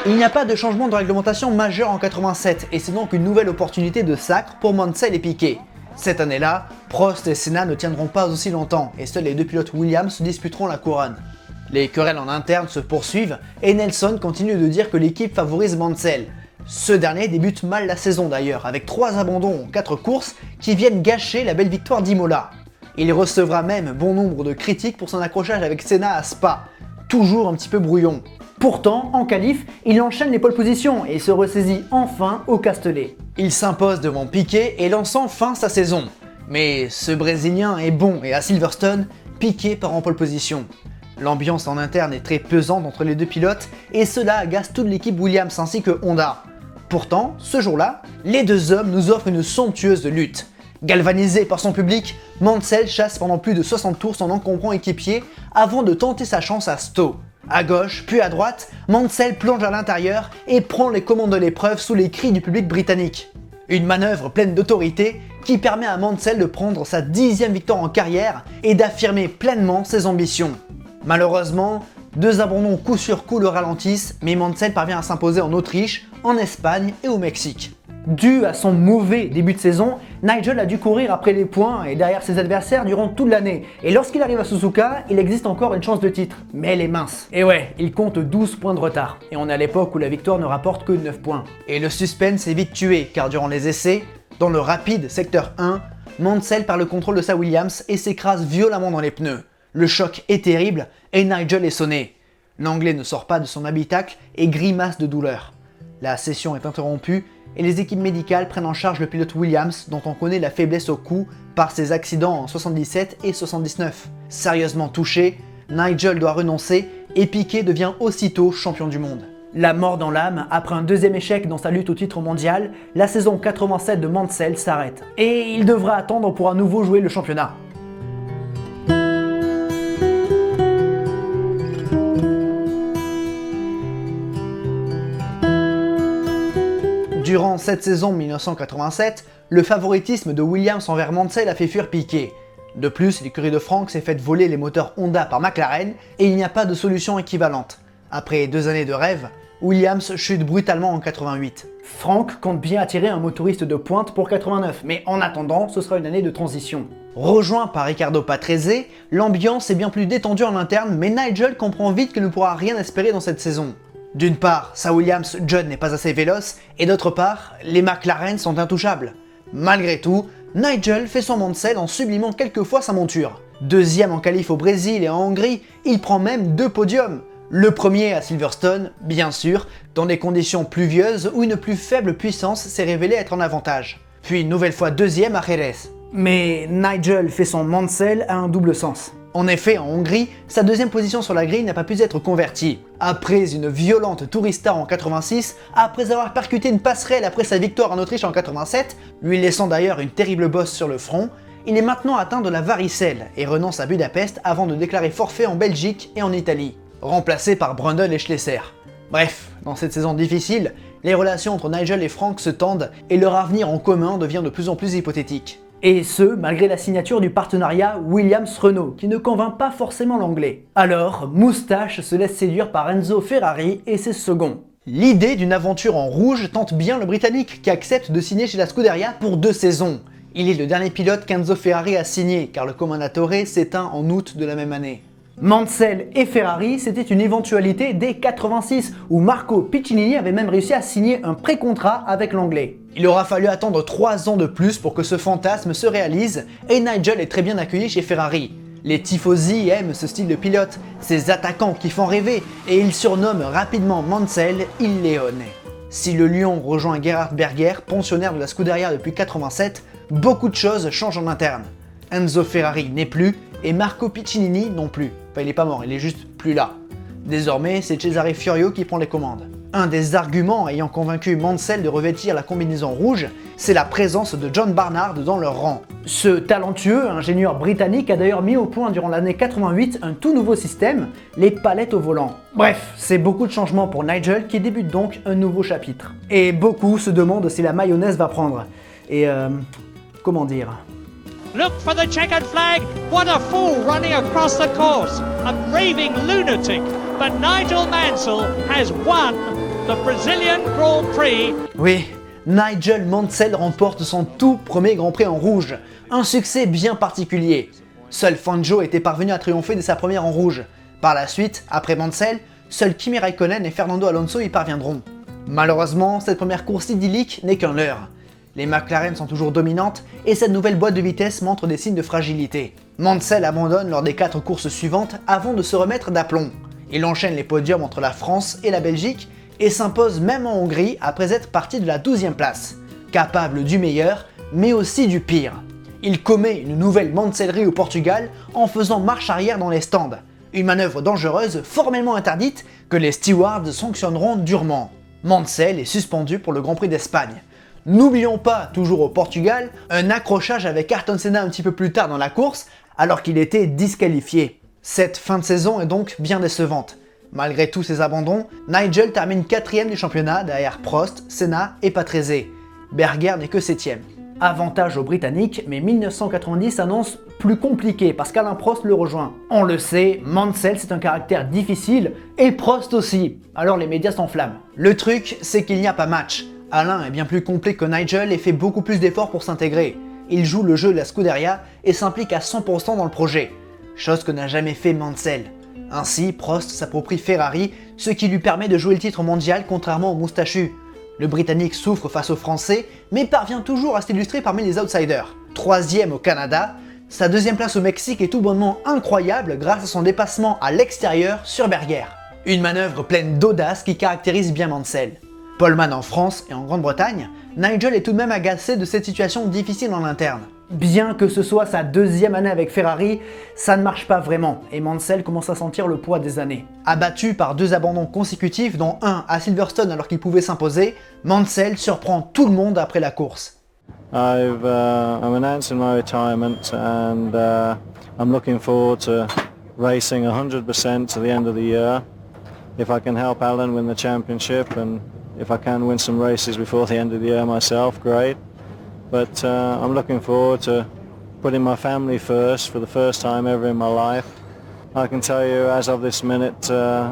Il n'y a pas de changement de réglementation majeur en 87 et c'est donc une nouvelle opportunité de sacre pour Mansell et Piquet. Cette année-là, Prost et Senna ne tiendront pas aussi longtemps et seuls les deux pilotes Williams se disputeront la couronne. Les querelles en interne se poursuivent et Nelson continue de dire que l'équipe favorise Mansell. Ce dernier débute mal la saison d'ailleurs, avec 3 abandons en 4 courses qui viennent gâcher la belle victoire d'Imola. Il recevra même bon nombre de critiques pour son accrochage avec Senna à Spa, toujours un petit peu brouillon. Pourtant, en qualif, il enchaîne les pole positions et se ressaisit enfin au Castellet. Il s'impose devant Piquet et lance enfin sa saison. Mais ce Brésilien est bon et à Silverstone, Piquet part en pole position. L'ambiance en interne est très pesante entre les deux pilotes et cela agace toute l'équipe Williams ainsi que Honda. Pourtant, ce jour-là, les deux hommes nous offrent une somptueuse lutte. Galvanisé par son public, Mansell chasse pendant plus de 60 tours son encombrant équipier avant de tenter sa chance à Stowe. À gauche, puis à droite, Mansell plonge à l'intérieur et prend les commandes de l'épreuve sous les cris du public britannique. Une manœuvre pleine d'autorité qui permet à Mansell de prendre sa 10e victoire en carrière et d'affirmer pleinement ses ambitions. Malheureusement, 2 abandons coup sur coup le ralentissent, mais Mansell parvient à s'imposer en Autriche, en Espagne et au Mexique. Dû à son mauvais début de saison, Nigel a dû courir après les points et derrière ses adversaires durant toute l'année. Et lorsqu'il arrive à Suzuka, il existe encore une chance de titre, mais elle est mince. Et ouais, il compte 12 points de retard. Et on est à l'époque où la victoire ne rapporte que 9 points. Et le suspense est vite tué, car durant les essais, dans le rapide secteur 1, Mansell perd le contrôle de sa Williams et s'écrase violemment dans les pneus. Le choc est terrible et Nigel est sonné. L'Anglais ne sort pas de son habitacle et grimace de douleur. La session est interrompue et les équipes médicales prennent en charge le pilote Williams dont on connaît la faiblesse au cou par ses accidents en 77 et 79. Sérieusement touché, Nigel doit renoncer et Piquet devient aussitôt champion du monde. La mort dans l'âme, après un deuxième échec dans sa lutte au titre mondial, la saison 87 de Mansell s'arrête. Et il devra attendre pour à nouveau jouer le championnat. Durant cette saison 1987, le favoritisme de Williams envers Mansell a fait fuir Piquet. De plus, l'écurie de Frank s'est faite voler les moteurs Honda par McLaren et il n'y a pas de solution équivalente. Après 2 années de rêve, Williams chute brutalement en 88. Frank compte bien attirer un motoriste de pointe pour 89, mais en attendant, ce sera une année de transition. Rejoint par Riccardo Patrese, l'ambiance est bien plus détendue en interne, mais Nigel comprend vite qu'il ne pourra rien espérer dans cette saison. D'une part, sa Williams John n'est pas assez véloce, et d'autre part, les McLaren sont intouchables. Malgré tout, Nigel fait son Mansell en sublimant quelquefois sa monture. Deuxième en qualif au Brésil et en Hongrie, il prend même 2 podiums. Le premier à Silverstone, bien sûr, dans des conditions pluvieuses où une plus faible puissance s'est révélée être en avantage. Puis une nouvelle fois deuxième à Jerez. Mais Nigel fait son Mansell à un double sens. En effet, en Hongrie, sa 2e position sur la grille n'a pas pu être convertie. Après une violente tourista en 86, après avoir percuté une passerelle après sa victoire en Autriche en 87, lui laissant d'ailleurs une terrible bosse sur le front, il est maintenant atteint de la varicelle et renonce à Budapest avant de déclarer forfait en Belgique et en Italie, remplacé par Brundle et Schlesser. Bref, dans cette saison difficile, les relations entre Nigel et Frank se tendent et leur avenir en commun devient de plus en plus hypothétique. Et ce, malgré la signature du partenariat Williams-Renault, qui ne convainc pas forcément l'anglais. Alors, Moustache se laisse séduire par Enzo Ferrari et ses seconds. L'idée d'une aventure en rouge tente bien le Britannique, qui accepte de signer chez la Scuderia pour 2 saisons. Il est le dernier pilote qu'Enzo Ferrari a signé, car le Commendatore s'éteint en août de la même année. Mansell et Ferrari, c'était une éventualité dès 86, où Marco Piccinini avait même réussi à signer un pré-contrat avec l'anglais. Il aura fallu attendre 3 ans de plus pour que ce fantasme se réalise, et Nigel est très bien accueilli chez Ferrari. Les tifosi aiment ce style de pilote, ces attaquants qui font rêver, et ils surnomment rapidement Mansell Il Leone. Si le Lion rejoint Gerhard Berger, pensionnaire de la Scuderia depuis 87, beaucoup de choses changent en interne. Enzo Ferrari n'est plus, et Marco Piccinini non plus. Enfin, il est pas mort, il est juste plus là. Désormais, c'est Cesare Fiorio qui prend les commandes. Un des arguments ayant convaincu Mansell de revêtir la combinaison rouge, c'est la présence de John Barnard dans leur rang. Ce talentueux ingénieur britannique a d'ailleurs mis au point durant l'année 88 un tout nouveau système, les palettes au volant. Bref, c'est beaucoup de changements pour Nigel qui débute donc un nouveau chapitre. Et beaucoup se demandent si la mayonnaise va prendre. Et comment dire...
Look for the checkered flag. What a fool running across the course. A raving lunatic. But Nigel Mansell has won the Brazilian Grand Prix.
Oui, Nigel Mansell remporte son tout premier Grand Prix en rouge, un succès bien particulier. Seul Fangio était parvenu à triompher de sa première en rouge. Par la suite, après Mansell, seuls Kimi Raikkonen et Fernando Alonso y parviendront. Malheureusement, cette première course idyllique n'est qu'un leurre. Les McLaren sont toujours dominantes et cette nouvelle boîte de vitesse montre des signes de fragilité. Mansell abandonne lors des 4 courses suivantes avant de se remettre d'aplomb. Il enchaîne les podiums entre la France et la Belgique et s'impose même en Hongrie après être parti de la 12e place. Capable du meilleur, mais aussi du pire. Il commet une nouvelle Mansellerie au Portugal en faisant marche arrière dans les stands. Une manœuvre dangereuse formellement interdite que les stewards sanctionneront durement. Mansell est suspendu pour le Grand Prix d'Espagne. N'oublions pas, toujours au Portugal, un accrochage avec Ayrton Senna un petit peu plus tard dans la course, alors qu'il était disqualifié. Cette fin de saison est donc bien décevante. Malgré tous ses abandons, Nigel termine 4ème du championnat derrière Prost, Senna et Patrese. Berger n'est que 7ème. Avantage aux Britanniques, mais 1990 s'annonce plus compliqué parce qu'Alain Prost le rejoint. On le sait, Mansell c'est un caractère difficile et Prost aussi, alors les médias s'enflamment. Le truc, c'est qu'il n'y a pas match. Alain est bien plus complet que Nigel et fait beaucoup plus d'efforts pour s'intégrer. Il joue le jeu de la Scuderia et s'implique à 100% dans le projet, chose que n'a jamais fait Mansell. Ainsi, Prost s'approprie Ferrari, ce qui lui permet de jouer le titre mondial contrairement au moustachu. Le Britannique souffre face aux Français, mais parvient toujours à s'illustrer parmi les outsiders. 3ème au Canada, sa 2ème place au Mexique est tout bonnement incroyable grâce à son dépassement à l'extérieur sur Berger. Une manœuvre pleine d'audace qui caractérise bien Mansell. Poleman en France et en Grande-Bretagne, Nigel est tout de même agacé de cette situation difficile en interne. Bien que ce soit sa 2e année avec Ferrari, ça ne marche pas vraiment et Mansell commence à sentir le poids des années. Abattu par 2 abandons consécutifs, dont un à Silverstone alors qu'il pouvait s'imposer, Mansell surprend tout le monde après la course.
I'm announcing my retirement and I'm looking forward to racing 100% to the end of the year. If I can help Alan win the championship and if I can win some races before the end of the year myself, great. But I'm looking forward to putting my family first for the first time ever in my life. I can tell you, as of this minute,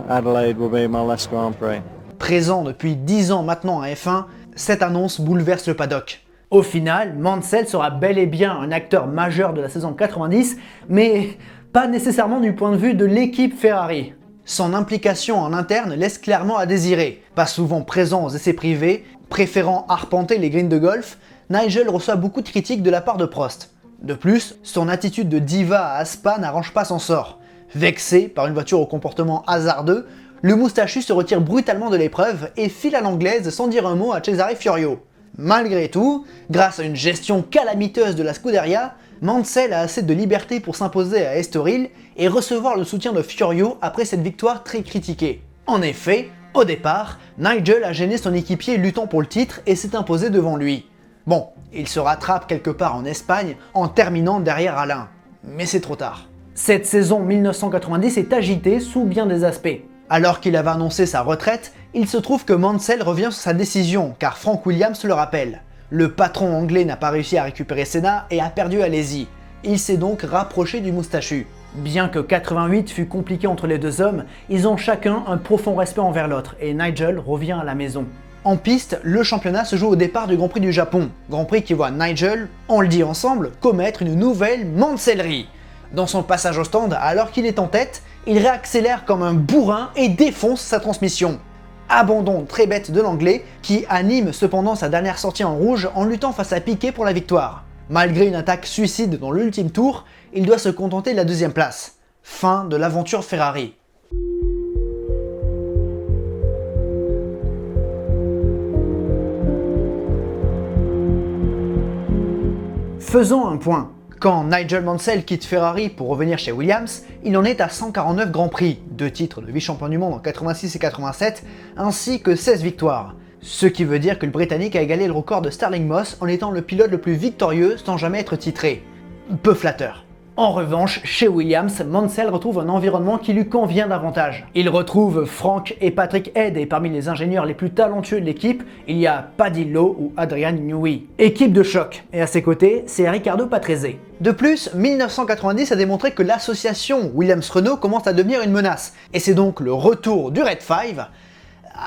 Adelaide will be my last Grand Prix.
Présent depuis 10 ans maintenant à F1, cette annonce bouleverse le paddock. Au final, Mansell sera bel et bien un acteur majeur de la saison 90, mais pas nécessairement du point de vue de l'équipe Ferrari. Son implication en interne laisse clairement à désirer. Pas souvent présent aux essais privés, préférant arpenter les greens de golf, Nigel reçoit beaucoup de critiques de la part de Prost. De plus, son attitude de diva à Spa n'arrange pas son sort. Vexé par une voiture au comportement hasardeux, le moustachu se retire brutalement de l'épreuve et file à l'anglaise sans dire un mot à Cesare Fiorio. Malgré tout, grâce à une gestion calamiteuse de la Scuderia, Mansell a assez de liberté pour s'imposer à Estoril et recevoir le soutien de Fiorio après cette victoire très critiquée. En effet, au départ, Nigel a gêné son équipier luttant pour le titre et s'est imposé devant lui. Bon, il se rattrape quelque part en Espagne en terminant derrière Alain, mais c'est trop tard. Cette saison 1990 est agitée sous bien des aspects. Alors qu'il avait annoncé sa retraite, il se trouve que Mansell revient sur sa décision car Frank Williams le rappelle. Le patron anglais n'a pas réussi à récupérer Senna et a perdu Alesi. Il s'est donc rapproché du moustachu. Bien que 88 fut compliqué entre les deux hommes, ils ont chacun un profond respect envers l'autre et Nigel revient à la maison. En piste, le championnat se joue au départ du Grand Prix du Japon. Grand Prix qui voit Nigel, on le dit ensemble, commettre une nouvelle Mansellerie. Dans son passage au stand, alors qu'il est en tête, il réaccélère comme un bourrin et défonce sa transmission. Abandon très bête de l'anglais, qui anime cependant sa dernière sortie en rouge en luttant face à Piquet pour la victoire. Malgré une attaque suicide dans l'ultime tour, il doit se contenter de la 2e place. Fin de l'aventure Ferrari. Faisons un point. Quand Nigel Mansell quitte Ferrari pour revenir chez Williams, il en est à 149 Grands Prix, 2 titres de vice-champion du monde en 86 et 87, ainsi que 16 victoires. Ce qui veut dire que le Britannique a égalé le record de Stirling Moss en étant le pilote le plus victorieux sans jamais être titré. Peu flatteur. En revanche, chez Williams, Mansell retrouve un environnement qui lui convient davantage. Il retrouve Frank et Patrick Head et parmi les ingénieurs les plus talentueux de l'équipe, il y a Paddy Lowe ou Adrian Newey. Équipe de choc, et à ses côtés, c'est Riccardo Patrese. De plus, 1990 a démontré que l'association Williams-Renault commence à devenir une menace, et c'est donc le retour du Red 5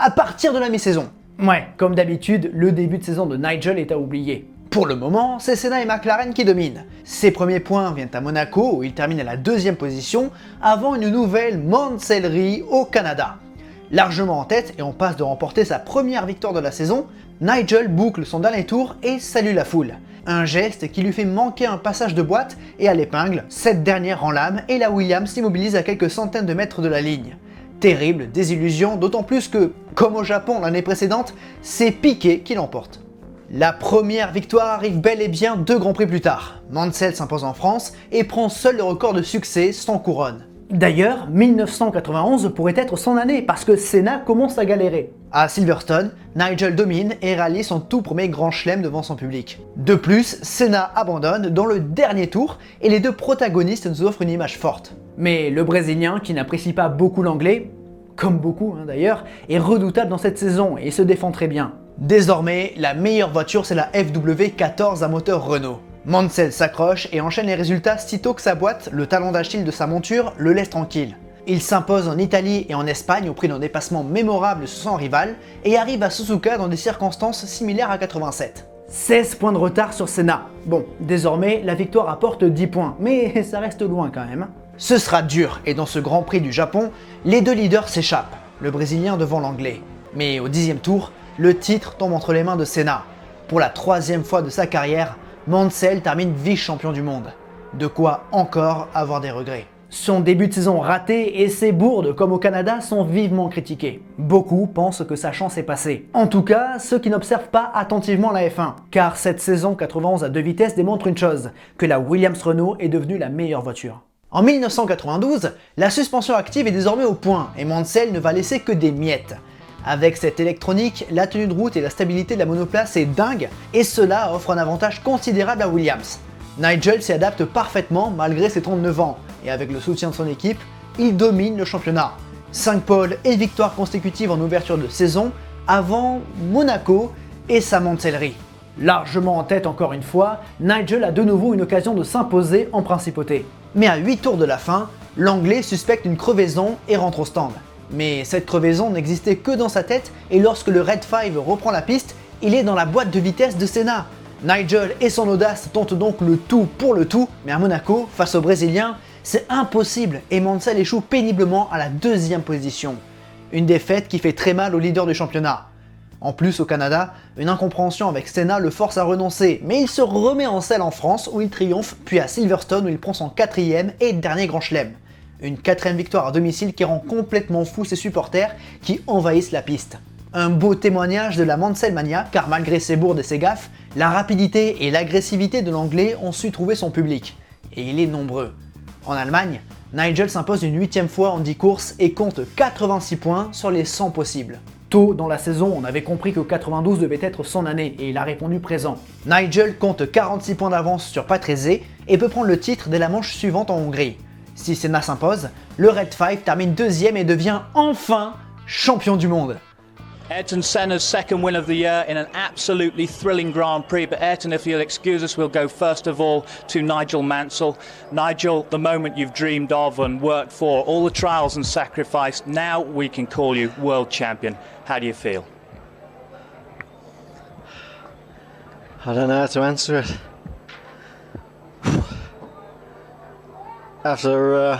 à partir de la mi-saison. Ouais, comme d'habitude, le début de saison de Nigel est à oublier. Pour le moment, c'est Senna et McLaren qui dominent. Ses premiers points viennent à Monaco où il termine à la 2e position avant une nouvelle Mansellerie au Canada. Largement en tête et en passe de remporter sa première victoire de la saison, Nigel boucle son dernier tour et salue la foule. Un geste qui lui fait manquer un passage de boîte et à l'épingle, cette dernière rend l'âme et la Williams s'immobilise à quelques centaines de mètres de la ligne. Terrible désillusion, d'autant plus que, comme au Japon l'année précédente, c'est Piquet qui l'emporte. La première victoire arrive bel et bien 2 grands prix plus tard. Mansell s'impose en France et prend seul le record de succès sans couronne. D'ailleurs, 1991 pourrait être son année parce que Senna commence à galérer. À Silverstone, Nigel domine et réalise son tout premier grand chelem devant son public. De plus, Senna abandonne dans le dernier tour et les 2 protagonistes nous offrent une image forte. Mais le Brésilien, qui n'apprécie pas beaucoup l'anglais, comme beaucoup d'ailleurs, est redoutable dans cette saison et se défend très bien. Désormais, la meilleure voiture c'est la FW14 à moteur Renault. Mansell s'accroche et enchaîne les résultats sitôt que sa boîte, le talon d'Achille de sa monture, le laisse tranquille. Il s'impose en Italie et en Espagne au prix d'un dépassement mémorable sur son rival et arrive à Suzuka dans des circonstances similaires à 87. 16 points de retard sur Senna. Bon, désormais, la victoire apporte 10 points, mais ça reste loin quand même. Ce sera dur et dans ce Grand Prix du Japon, les 2 leaders s'échappent, le Brésilien devant l'Anglais. Mais au 10e tour, le titre tombe entre les mains de Senna. Pour la 3e fois de sa carrière, Mansell termine vice-champion du monde. De quoi encore avoir des regrets. Son début de saison raté et ses bourdes comme au Canada sont vivement critiquées. Beaucoup pensent que sa chance est passée. En tout cas, ceux qui n'observent pas attentivement la F1. Car cette saison 91 à 2 vitesses démontre une chose, que la Williams Renault est devenue la meilleure voiture. En 1992, la suspension active est désormais au point et Mansell ne va laisser que des miettes. Avec cette électronique, la tenue de route et la stabilité de la monoplace est dingue et cela offre un avantage considérable à Williams. Nigel s'y adapte parfaitement malgré ses 39 ans et avec le soutien de son équipe, il domine le championnat. 5 pôles et victoires consécutives en ouverture de saison avant Monaco et sa Mansellerie. Largement en tête encore une fois, Nigel a de nouveau une occasion de s'imposer en principauté. Mais à 8 tours de la fin, l'Anglais suspecte une crevaison et rentre au stand. Mais cette crevaison n'existait que dans sa tête et lorsque le Red 5 reprend la piste, il est dans la boîte de vitesse de Senna. Nigel et son audace tentent donc le tout pour le tout, mais à Monaco, face aux Brésiliens, c'est impossible et Mansell échoue péniblement à la 2e position. Une défaite qui fait très mal au leader du championnat. En plus, au Canada, une incompréhension avec Senna le force à renoncer, mais il se remet en selle en France où il triomphe, puis à Silverstone où il prend son 4e et dernier grand chelem. Une 4e victoire à domicile qui rend complètement fou ses supporters qui envahissent la piste. Un beau témoignage de la Mansell Mania, car malgré ses bourdes et ses gaffes, la rapidité et l'agressivité de l'Anglais ont su trouver son public. Et il est nombreux. En Allemagne, Nigel s'impose une 8e fois en 10 courses et compte 86 points sur les 100 possibles. Tôt dans la saison, on avait compris que 92 devait être son année et il a répondu présent. Nigel compte 46 points d'avance sur Patrese et peut prendre le titre dès la manche suivante en Hongrie. Si Senna s'impose, le Red 5 termine 2e et devient enfin champion du monde.
Ayrton Senna's 2nd win of the year in an absolutely thrilling Grand Prix. But Ayrton, if you'll excuse us, we'll go first of all to Nigel Mansell. Nigel, the moment you've dreamed of and worked for, all the trials and sacrifice, now we can call you world champion. How do you feel?
I don't know how to answer it. After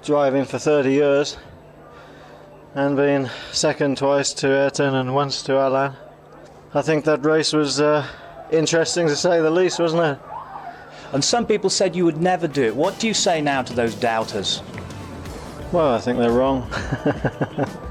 driving for 30 years and being second twice to Ayrton and once to Alain, I think that race was interesting to say the least, wasn't it?
And some people said you would never do it. What do you say now to those doubters?
Well, I think they're wrong.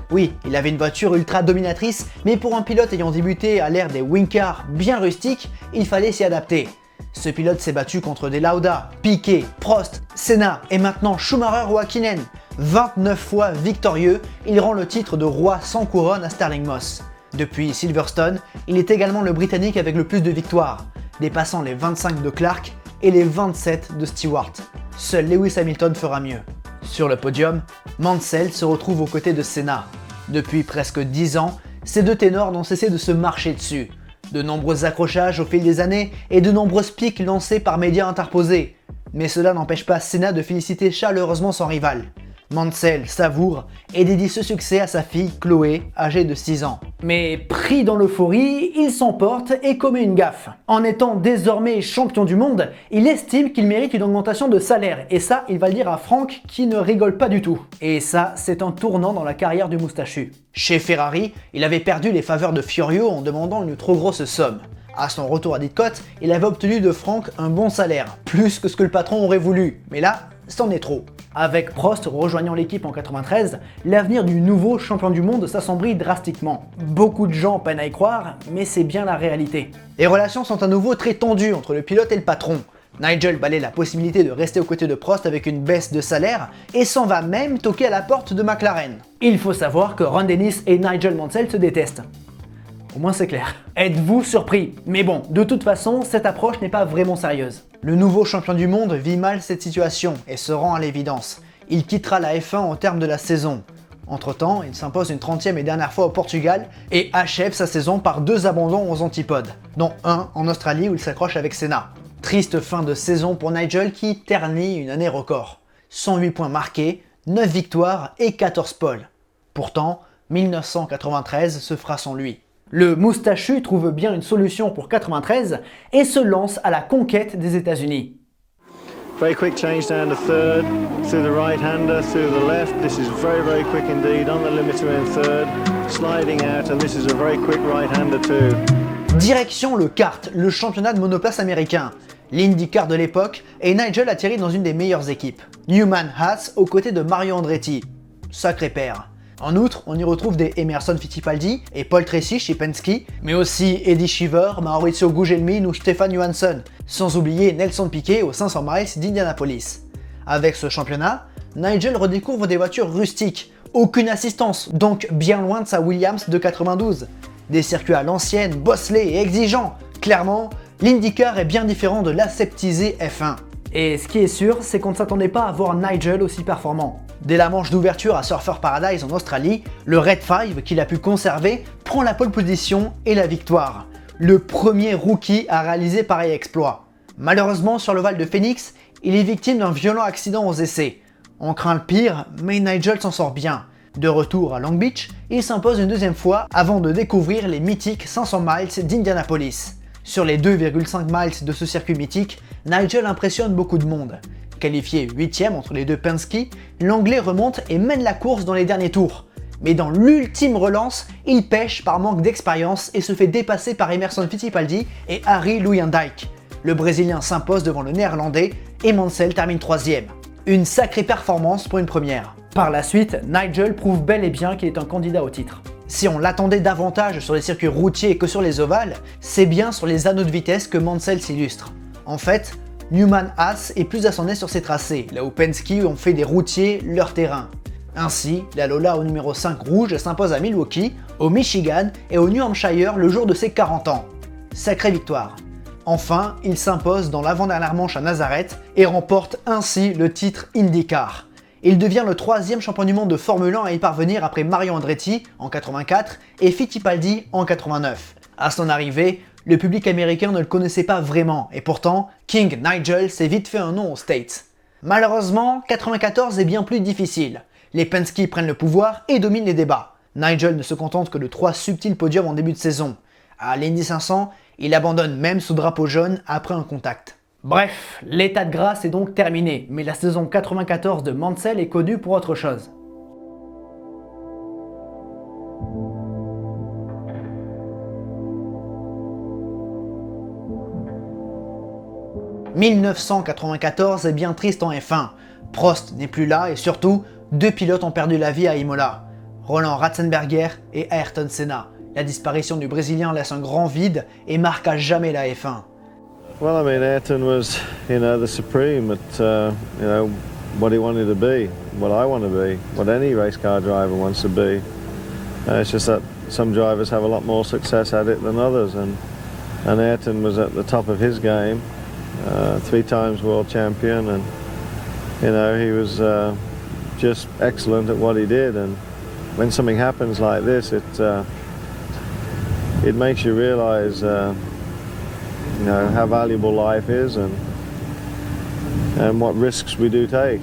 Oui, il avait une voiture ultra dominatrice, mais pour un pilote ayant débuté à l'ère des wing-cars bien rustiques, il fallait s'y adapter. Ce pilote s'est battu contre des Lauda, Piquet, Prost, Senna et maintenant Schumacher ou Hakkinen. 29 fois victorieux, il rend le titre de roi sans couronne à Stirling Moss. Depuis Silverstone, il est également le Britannique avec le plus de victoires, dépassant les 25 de Clark et les 27 de Stewart. Seul Lewis Hamilton fera mieux. Sur le podium, Mansell se retrouve aux côtés de Senna. Depuis presque 10 ans, ces 2 ténors n'ont cessé de se marcher dessus. De nombreux accrochages au fil des années et de nombreuses piques lancées par médias interposés. Mais cela n'empêche pas Senna de féliciter chaleureusement son rival. Mansell savoure et dédie ce succès à sa fille Chloé, âgée de 6 ans. Mais pris dans l'euphorie, il s'emporte et commet une gaffe. En étant désormais champion du monde, il estime qu'il mérite une augmentation de salaire, et ça, il va le dire à Frank qui ne rigole pas du tout. Et ça, c'est un tournant dans la carrière du moustachu. Chez Ferrari, il avait perdu les faveurs de Fiorio en demandant une trop grosse somme. À son retour à Didcot, il avait obtenu de Frank un bon salaire, plus que ce que le patron aurait voulu, mais là, c'en est trop. Avec Prost rejoignant l'équipe en 93, l'avenir du nouveau champion du monde s'assombrit drastiquement. Beaucoup de gens peinent à y croire, mais c'est bien la réalité. Les relations sont à nouveau très tendues entre le pilote et le patron. Nigel balaie la possibilité de rester aux côtés de Prost avec une baisse de salaire et s'en va même toquer à la porte de McLaren. Il faut savoir que Ron Dennis et Nigel Mansell se détestent. Au moins c'est clair. Êtes-vous surpris? Mais bon, de toute façon, cette approche n'est pas vraiment sérieuse. Le nouveau champion du monde vit mal cette situation et se rend à l'évidence. Il quittera la F1 au terme de la saison. Entre-temps, il s'impose une 30e et dernière fois au Portugal et achève sa saison par 2 abandons aux antipodes, dont un en Australie où il s'accroche avec Senna. Triste fin de saison pour Nigel qui ternit une année record. 108 points marqués, 9 victoires et 14 poles. Pourtant, 1993 se fera sans lui. Le moustachu trouve bien une solution pour 93 et se lance à la conquête des États-Unis.
Very quick change down to third, through the right-hander, through the left. This is very quick indeed, on the limiter in third, sliding out, and this is a very quick right-hander too.
Direction le kart, le championnat de monoplace américain. L'IndyCar de l'époque, et Nigel atterrit dans une des meilleures équipes. Newman Haas aux côtés de Mario Andretti. Sacré paire. En outre, on y retrouve des Emerson Fittipaldi et Paul Tracy chez Penske, mais aussi Eddie Cheever, Maurizio Gugelmin ou Stefan Johansson, sans oublier Nelson Piquet aux 500 miles d'Indianapolis. Avec ce championnat, Nigel redécouvre des voitures rustiques, aucune assistance, donc bien loin de sa Williams de 92. Des circuits à l'ancienne, bosselés et exigeants. Clairement, l'IndyCar est bien différent de l'aseptisé F1. Et ce qui est sûr, c'est qu'on ne s'attendait pas à voir Nigel aussi performant. Dès la manche d'ouverture à Surfer Paradise en Australie, le Red 5 qu'il a pu conserver prend la pole position et la victoire. Le premier rookie à réaliser pareil exploit. Malheureusement, sur l'ovale de Phoenix, il est victime d'un violent accident aux essais. On craint le pire, mais Nigel s'en sort bien. De retour à Long Beach, il s'impose une deuxième fois avant de découvrir les mythiques 500 miles d'Indianapolis. Sur les 2,5 miles de ce circuit mythique, Nigel impressionne beaucoup de monde. Qualifié 8ème entre les deux Penske, l'Anglais remonte et mène la course dans les derniers tours. Mais dans l'ultime relance, il pêche par manque d'expérience et se fait dépasser par Emerson Fittipaldi et Harry Luyendijk. Le Brésilien s'impose devant le Néerlandais et Mansell termine 3ème. Une sacrée performance pour une première. Par la suite, Nigel prouve bel et bien qu'il est un candidat au titre. Si on l'attendait davantage sur les circuits routiers que sur les ovales, c'est bien sur les anneaux de vitesse que Mansell s'illustre. En fait, Newman Haas est plus à son aise sur ses tracés, là où Penske ont fait des routiers leur terrain. Ainsi, la Lola au numéro 5 rouge s'impose à Milwaukee, au Michigan et au New Hampshire le jour de ses 40 ans. Sacrée victoire. Enfin, il s'impose dans l'avant-dernière manche à Nazareth et remporte ainsi le titre IndyCar. Il devient le 3e champion du monde de Formule 1 à y parvenir après Mario Andretti en 84 et Fittipaldi en 89. À son arrivée, le public américain ne le connaissait pas vraiment et pourtant, King Nigel s'est vite fait un nom aux States. Malheureusement, 94 est bien plus difficile. Les Penske prennent le pouvoir et dominent les débats. Nigel ne se contente que de 3 subtils podiums en début de saison. À l'Indy 500, il abandonne même sous drapeau jaune après un contact. Bref, l'état de grâce est donc terminé, mais la saison 94 de Mansell est connue pour autre chose. « 1994 est bien triste en F1. Prost n'est plus là et surtout, 2 pilotes ont perdu la vie à Imola. Roland Ratzenberger et Ayrton Senna. La disparition du Brésilien laisse un grand vide et marque à jamais la F1.
Well, I mean, Ayrton was, the supreme at, what he wanted to be, what I want to be, what any race car driver wants to be. It's just that some drivers have a lot more success at it than others, and Ayrton was at the top of his game, 3 times world champion, and he was just excellent at what he did. And when something happens like this, it makes you realise. How valuable life is and what risks we do take.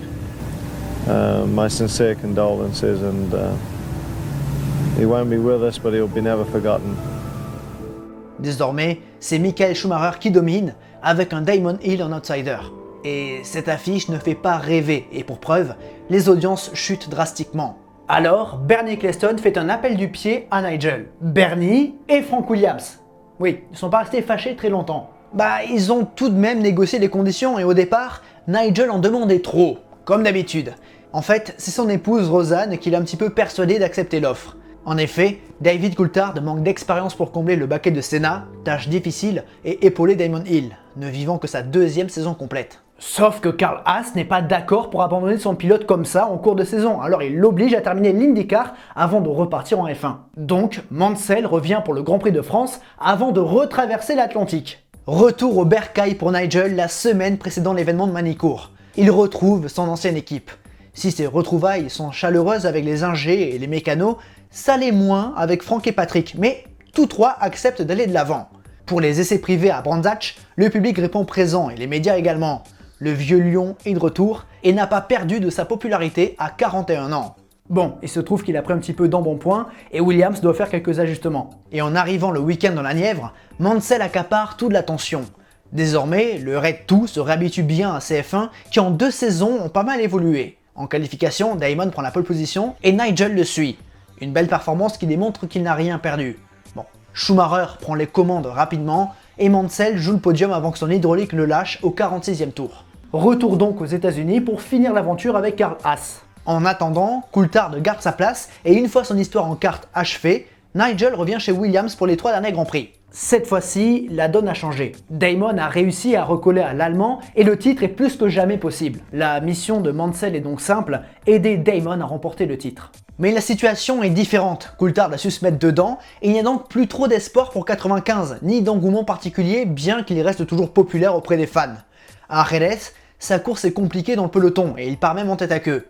my sincere condolences, and he won't be with us, but he'll be never forgotten.
Désormais, c'est Michael Schumacher qui domine, avec un Damon Hill en outsider. Et cette affiche ne fait pas rêver, et pour preuve, les audiences chutent drastiquement. Alors, Bernie Ecclestone fait un appel du pied à Nigel. Bernie et Frank Williams. Oui, ils ne sont pas restés fâchés très longtemps. Ils ont tout de même négocié les conditions, et au départ, Nigel en demandait trop, comme d'habitude. En fait, c'est son épouse Rosanne qui l'a un petit peu persuadé d'accepter l'offre. En effet, David Coulthard manque d'expérience pour combler le baquet de Senna, tâche difficile, et épauler Damon Hill, ne vivant que sa deuxième saison complète. Sauf que Carl Haas n'est pas d'accord pour abandonner son pilote comme ça en cours de saison, alors il l'oblige à terminer l'IndyCar avant de repartir en F1. Donc, Mansell revient pour le Grand Prix de France avant de retraverser l'Atlantique. Retour au bercail pour Nigel la semaine précédant l'événement de Manicourt. Il retrouve son ancienne équipe. Si ces retrouvailles sont chaleureuses avec les ingés et les mécanos, ça l'est moins avec Frank et Patrick, mais tous trois acceptent d'aller de l'avant. Pour les essais privés à Brands Hatch, le public répond présent et les médias également. Le vieux lion est de retour et n'a pas perdu de sa popularité à 41 ans. Bon, il se trouve qu'il a pris un petit peu d'embonpoint et Williams doit faire quelques ajustements. Et en arrivant le week-end dans la Nièvre, Mansell accapare toute l'attention. Désormais, le Red 2 se réhabitue bien à CF1 qui en 2 saisons ont pas mal évolué. En qualification, Damon prend la pole position et Nigel le suit. Une belle performance qui démontre qu'il n'a rien perdu. Bon, Schumacher prend les commandes rapidement et Mansell joue le podium avant que son hydraulique le lâche au 46e tour. Retour donc aux États-Unis pour finir l'aventure avec Carl Haas. En attendant, Coulthard garde sa place et une fois son histoire en kart achevée, Nigel revient chez Williams pour les 3 derniers Grands Prix. Cette fois-ci, la donne a changé. Damon a réussi à recoller à l'allemand et le titre est plus que jamais possible. La mission de Mansell est donc simple, aider Damon à remporter le titre. Mais la situation est différente, Coulthard a su se mettre dedans et il n'y a donc plus trop d'espoir pour 95, ni d'engouement particulier bien qu'il reste toujours populaire auprès des fans. À Jerez, sa course est compliquée dans le peloton et il part même en tête à queue.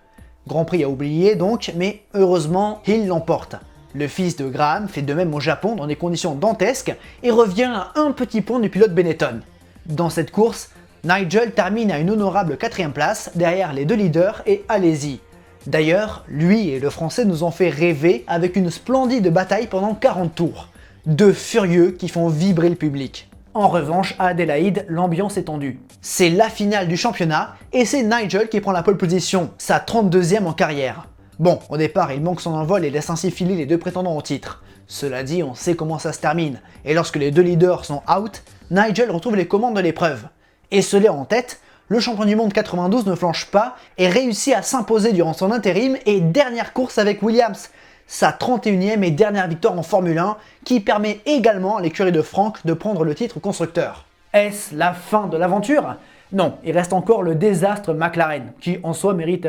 Grand Prix à oublier donc, mais heureusement, Hill l'emporte. Le fils de Graham fait de même au Japon dans des conditions dantesques et revient à un petit point du pilote Benetton. Dans cette course, Nigel termine à une honorable 4ème place derrière les 2 leaders et Alesi. D'ailleurs, lui et le français nous ont fait rêver avec une splendide bataille pendant 40 tours. 2 furieux qui font vibrer le public. En revanche, à Adélaïde, l'ambiance est tendue. C'est la finale du championnat et c'est Nigel qui prend la pole position, sa 32e en carrière. Bon, au départ, il manque son envol et laisse ainsi filer les 2 prétendants au titre. Cela dit, on sait comment ça se termine, et lorsque les 2 leaders sont out, Nigel retrouve les commandes de l'épreuve. Esselé en tête, le champion du monde 92 ne flanche pas et réussit à s'imposer durant son intérim et dernière course avec Williams, sa 31e et dernière victoire en Formule 1, qui permet également à l'écurie de Frank de prendre le titre constructeur. Est-ce la fin de l'aventure? Non, il reste encore le désastre McLaren, qui en soi mérite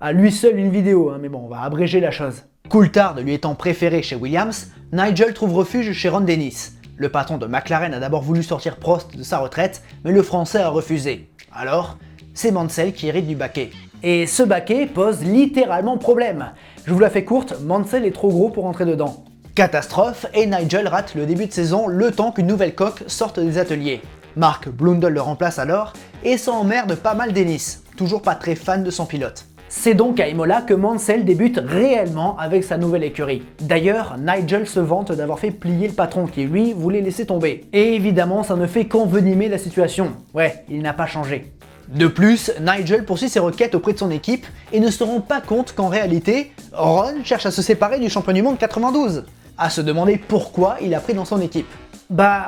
à lui seul une vidéo, mais bon, on va abréger la chose. Coulthard lui étant préféré chez Williams, Nigel trouve refuge chez Ron Dennis. Le patron de McLaren a d'abord voulu sortir Prost de sa retraite, mais le français a refusé. Alors, c'est Mansell qui hérite du baquet. Et ce baquet pose littéralement problème. Je vous la fais courte, Mansell est trop gros pour entrer dedans. Catastrophe, et Nigel rate le début de saison le temps qu'une nouvelle coque sorte des ateliers. Mark Blundell le remplace alors, et ça emmerde pas mal Dennis, toujours pas très fan de son pilote. C'est donc à Imola que Mansell débute réellement avec sa nouvelle écurie. D'ailleurs, Nigel se vante d'avoir fait plier le patron qui, lui, voulait laisser tomber. Et évidemment, ça ne fait qu'envenimer la situation. Ouais, il n'a pas changé. De plus, Nigel poursuit ses requêtes auprès de son équipe et ne se rend pas compte qu'en réalité, Ron cherche à se séparer du champion du monde 92. À se demander pourquoi il a pris dans son équipe.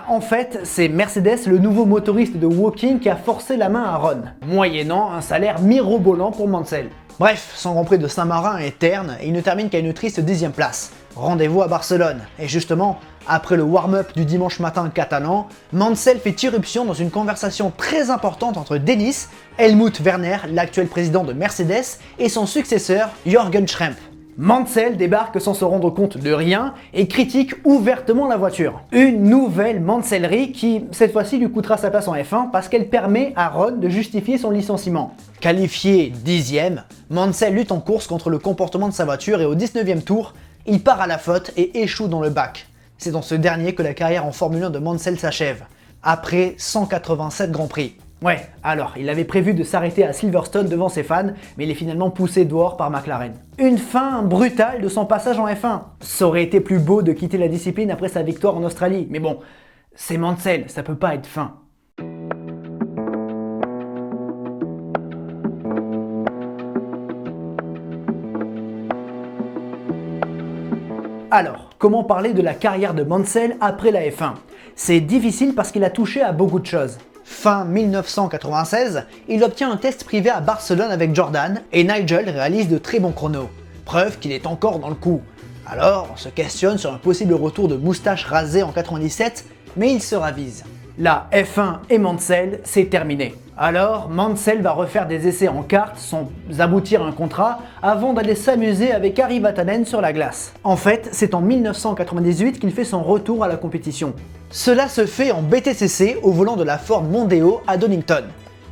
En fait, c'est Mercedes, le nouveau motoriste de Woking, qui a forcé la main à Ron, moyennant un salaire mirobolant pour Mansell. Bref, son Grand Prix de Saint-Marin est terne et il ne termine qu'à une triste 10e place. Rendez-vous à Barcelone. Et justement, après le warm-up du dimanche matin catalan, Mansell fait irruption dans une conversation très importante entre Dennis, Helmut Werner, l'actuel président de Mercedes, et son successeur, Jürgen Schrempf. Mansell débarque sans se rendre compte de rien et critique ouvertement la voiture. Une nouvelle Mansellerie qui, cette fois-ci, lui coûtera sa place en F1 parce qu'elle permet à Ron de justifier son licenciement. Qualifié 10e, Mansell lutte en course contre le comportement de sa voiture et au 19e tour, il part à la faute et échoue dans le bac. C'est dans ce dernier que la carrière en Formule 1 de Mansell s'achève, après 187 Grands Prix. Ouais, alors, il avait prévu de s'arrêter à Silverstone devant ses fans, mais il est finalement poussé dehors par McLaren. Une fin brutale de son passage en F1. Ça aurait été plus beau de quitter la discipline après sa victoire en Australie, mais bon, c'est Mansell, ça peut pas être fin. Alors, comment parler de la carrière de Mansell après la F1? C'est difficile parce qu'il a touché à beaucoup de choses. Fin 1996, il obtient un test privé à Barcelone avec Jordan et Nigel réalise de très bons chronos. Preuve qu'il est encore dans le coup. Alors, on se questionne sur un possible retour de moustache rasée en 97, mais il se ravise. La F1 et Mansell, c'est terminé. Alors, Mansell va refaire des essais en kart sans aboutir à un contrat avant d'aller s'amuser avec Harry Vatanen sur la glace. En fait, c'est en 1998 qu'il fait son retour à la compétition. Cela se fait en BTCC au volant de la Ford Mondeo à Donington.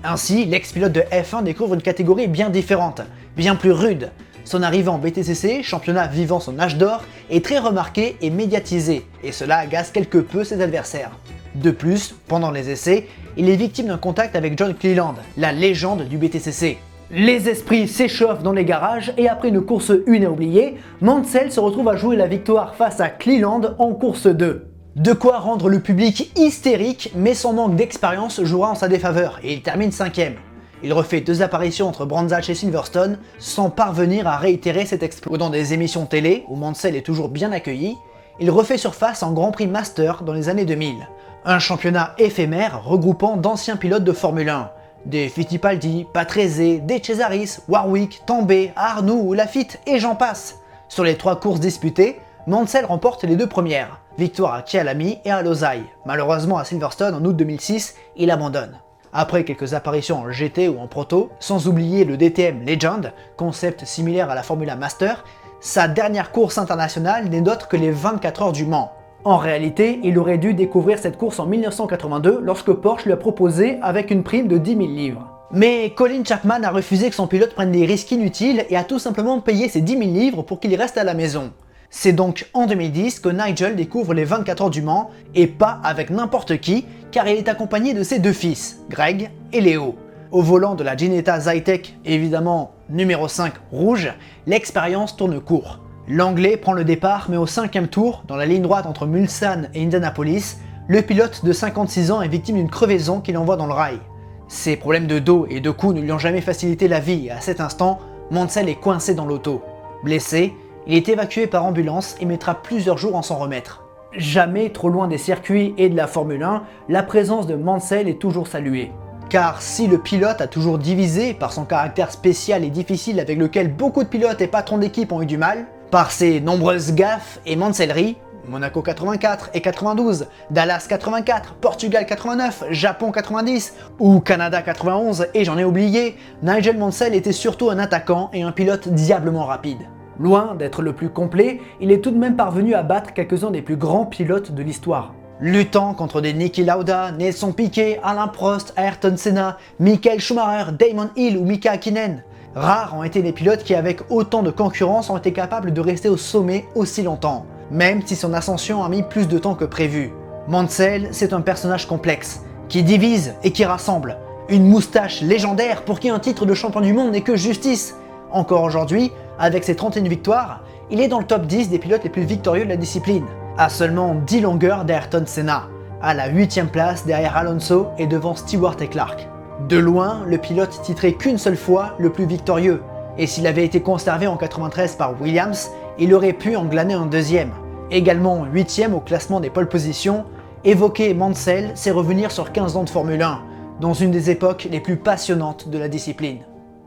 Ainsi, l'ex-pilote de F1 découvre une catégorie bien différente, bien plus rude. Son arrivée en BTCC, championnat vivant son âge d'or, est très remarquée et médiatisée, et cela agace quelque peu ses adversaires. De plus, pendant les essais, il est victime d'un contact avec John Cleland, la légende du BTCC. Les esprits s'échauffent dans les garages et après une course 1 à oublier, Mansell se retrouve à jouer la victoire face à Cleland en course 2. De quoi rendre le public hystérique, mais son manque d'expérience jouera en sa défaveur et il termine 5ème. Il refait 2 apparitions entre Brands Hatch et Silverstone sans parvenir à réitérer cet exploit. Dans des émissions télé, où Mansell est toujours bien accueilli, il refait surface en Grand Prix Master dans les années 2000. Un championnat éphémère regroupant d'anciens pilotes de Formule 1. Des Fittipaldi, Patrese, De Cesaris, Warwick, Tambay, Arnoux, Lafitte et j'en passe. Sur les 3 courses disputées, Mansell remporte les 2 premières. Victoire à Kyalami et à Losail. Malheureusement à Silverstone en août 2006, il abandonne. Après quelques apparitions en GT ou en Proto, sans oublier le DTM Legend, concept similaire à la Formula Master, sa dernière course internationale n'est d'autre que les 24 heures du Mans. En réalité, il aurait dû découvrir cette course en 1982 lorsque Porsche lui a proposé avec une prime de 10 000 livres. Mais Colin Chapman a refusé que son pilote prenne des risques inutiles et a tout simplement payé ses 10 000 livres pour qu'il reste à la maison. C'est donc en 2010 que Nigel découvre les 24 heures du Mans, et pas avec n'importe qui, car il est accompagné de ses 2 fils, Greg et Léo. Au volant de la Ginetta Zytek, évidemment numéro 5 rouge, l'expérience tourne court. L'Anglais prend le départ, mais au 5e tour, dans la ligne droite entre Mulsanne et Indianapolis, le pilote de 56 ans est victime d'une crevaison qui l'envoie dans le rail. Ses problèmes de dos et de cou ne lui ont jamais facilité la vie et à cet instant, Mansell est coincé dans l'auto. Blessé, il est évacué par ambulance et mettra plusieurs jours à s'en remettre. Jamais trop loin des circuits et de la Formule 1, la présence de Mansell est toujours saluée. Car si le pilote a toujours divisé par son caractère spécial et difficile avec lequel beaucoup de pilotes et patrons d'équipe ont eu du mal, par ses nombreuses gaffes et manselleries, Monaco 84 et 92, Dallas 84, Portugal 89, Japon 90 ou Canada 91 et j'en ai oublié, Nigel Mansell était surtout un attaquant et un pilote diablement rapide. Loin d'être le plus complet, il est tout de même parvenu à battre quelques-uns des plus grands pilotes de l'histoire. Luttant contre des Niki Lauda, Nelson Piquet, Alain Prost, Ayrton Senna, Michael Schumacher, Damon Hill ou Mika Hakkinen. Rares ont été les pilotes qui avec autant de concurrence ont été capables de rester au sommet aussi longtemps, même si son ascension a mis plus de temps que prévu. Mansell, c'est un personnage complexe, qui divise et qui rassemble. Une moustache légendaire pour qui un titre de champion du monde n'est que justice. Encore aujourd'hui, avec ses 31 victoires, il est dans le top 10 des pilotes les plus victorieux de la discipline, à seulement 10 longueurs d'Ayrton Senna, à la 8e place derrière Alonso et devant Stewart et Clark. De loin, le pilote titré qu'une seule fois le plus victorieux, et s'il avait été conservé en 93 par Williams, il aurait pu en glaner un 2e. Également 8e au classement des pole positions, évoquer Mansell, c'est revenir sur 15 ans de Formule 1, dans une des époques les plus passionnantes de la discipline.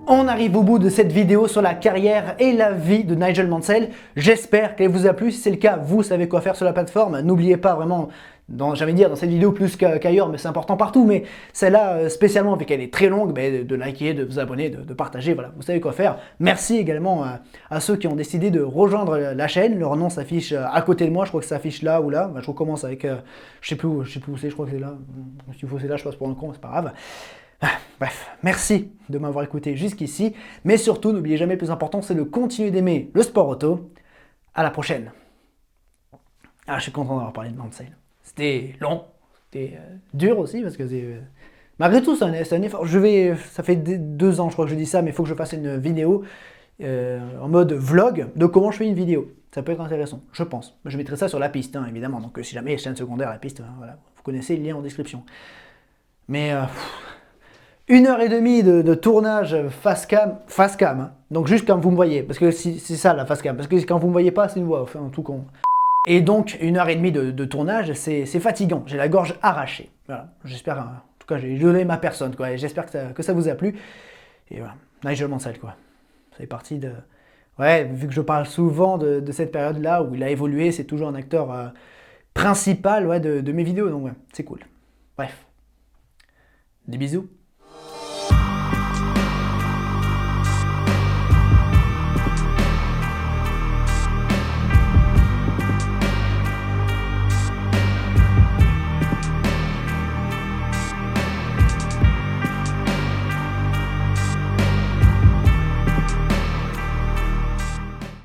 On arrive au bout de cette vidéo sur la carrière et la vie de Nigel Mansell. J'espère qu'elle vous a plu. Si c'est le cas, vous savez quoi faire sur la plateforme. N'oubliez pas vraiment, dans cette vidéo plus qu'ailleurs, mais c'est important partout, mais celle-là spécialement, vu qu'elle est très longue, de liker, de vous abonner, de partager, voilà, vous savez quoi faire. Merci également à ceux qui ont décidé de rejoindre la chaîne. Leur nom s'affiche à côté de moi, je crois que ça s'affiche là ou là. Je recommence avec, je sais plus où c'est, je crois que c'est là. S'il faut c'est là, je passe pour un con, c'est pas grave. Bref, merci de m'avoir écouté jusqu'ici, mais surtout, n'oubliez jamais, le plus important, c'est de continuer d'aimer le sport auto. À la prochaine. Je suis content d'avoir parlé de Mansell. C'était long, c'était dur aussi, parce que Malgré tout, c'est un effort. Ça fait 2 ans, je crois que je dis ça, mais il faut que je fasse une vidéo en mode vlog de comment je fais une vidéo. Ça peut être intéressant, je pense. Je mettrai ça sur la piste, hein, évidemment. Donc si jamais il y a chaîne secondaire, la piste, voilà, vous connaissez le lien en description. Mais 1h30 de tournage face cam, hein. Donc juste quand vous me voyez, parce que c'est ça la face cam, parce que quand vous me voyez pas, c'est une voix, enfin tout con. Et donc 1h30 de tournage, c'est fatigant, j'ai la gorge arrachée. Voilà, j'espère, en tout cas j'ai donné ma personne, quoi, et j'espère que ça vous a plu. Et voilà, Nigel Mansell, quoi. Ça fait partie de... Ouais, vu que je parle souvent de cette période-là où il a évolué, c'est toujours un acteur principal, ouais, de mes vidéos, donc ouais, c'est cool. Bref, des bisous.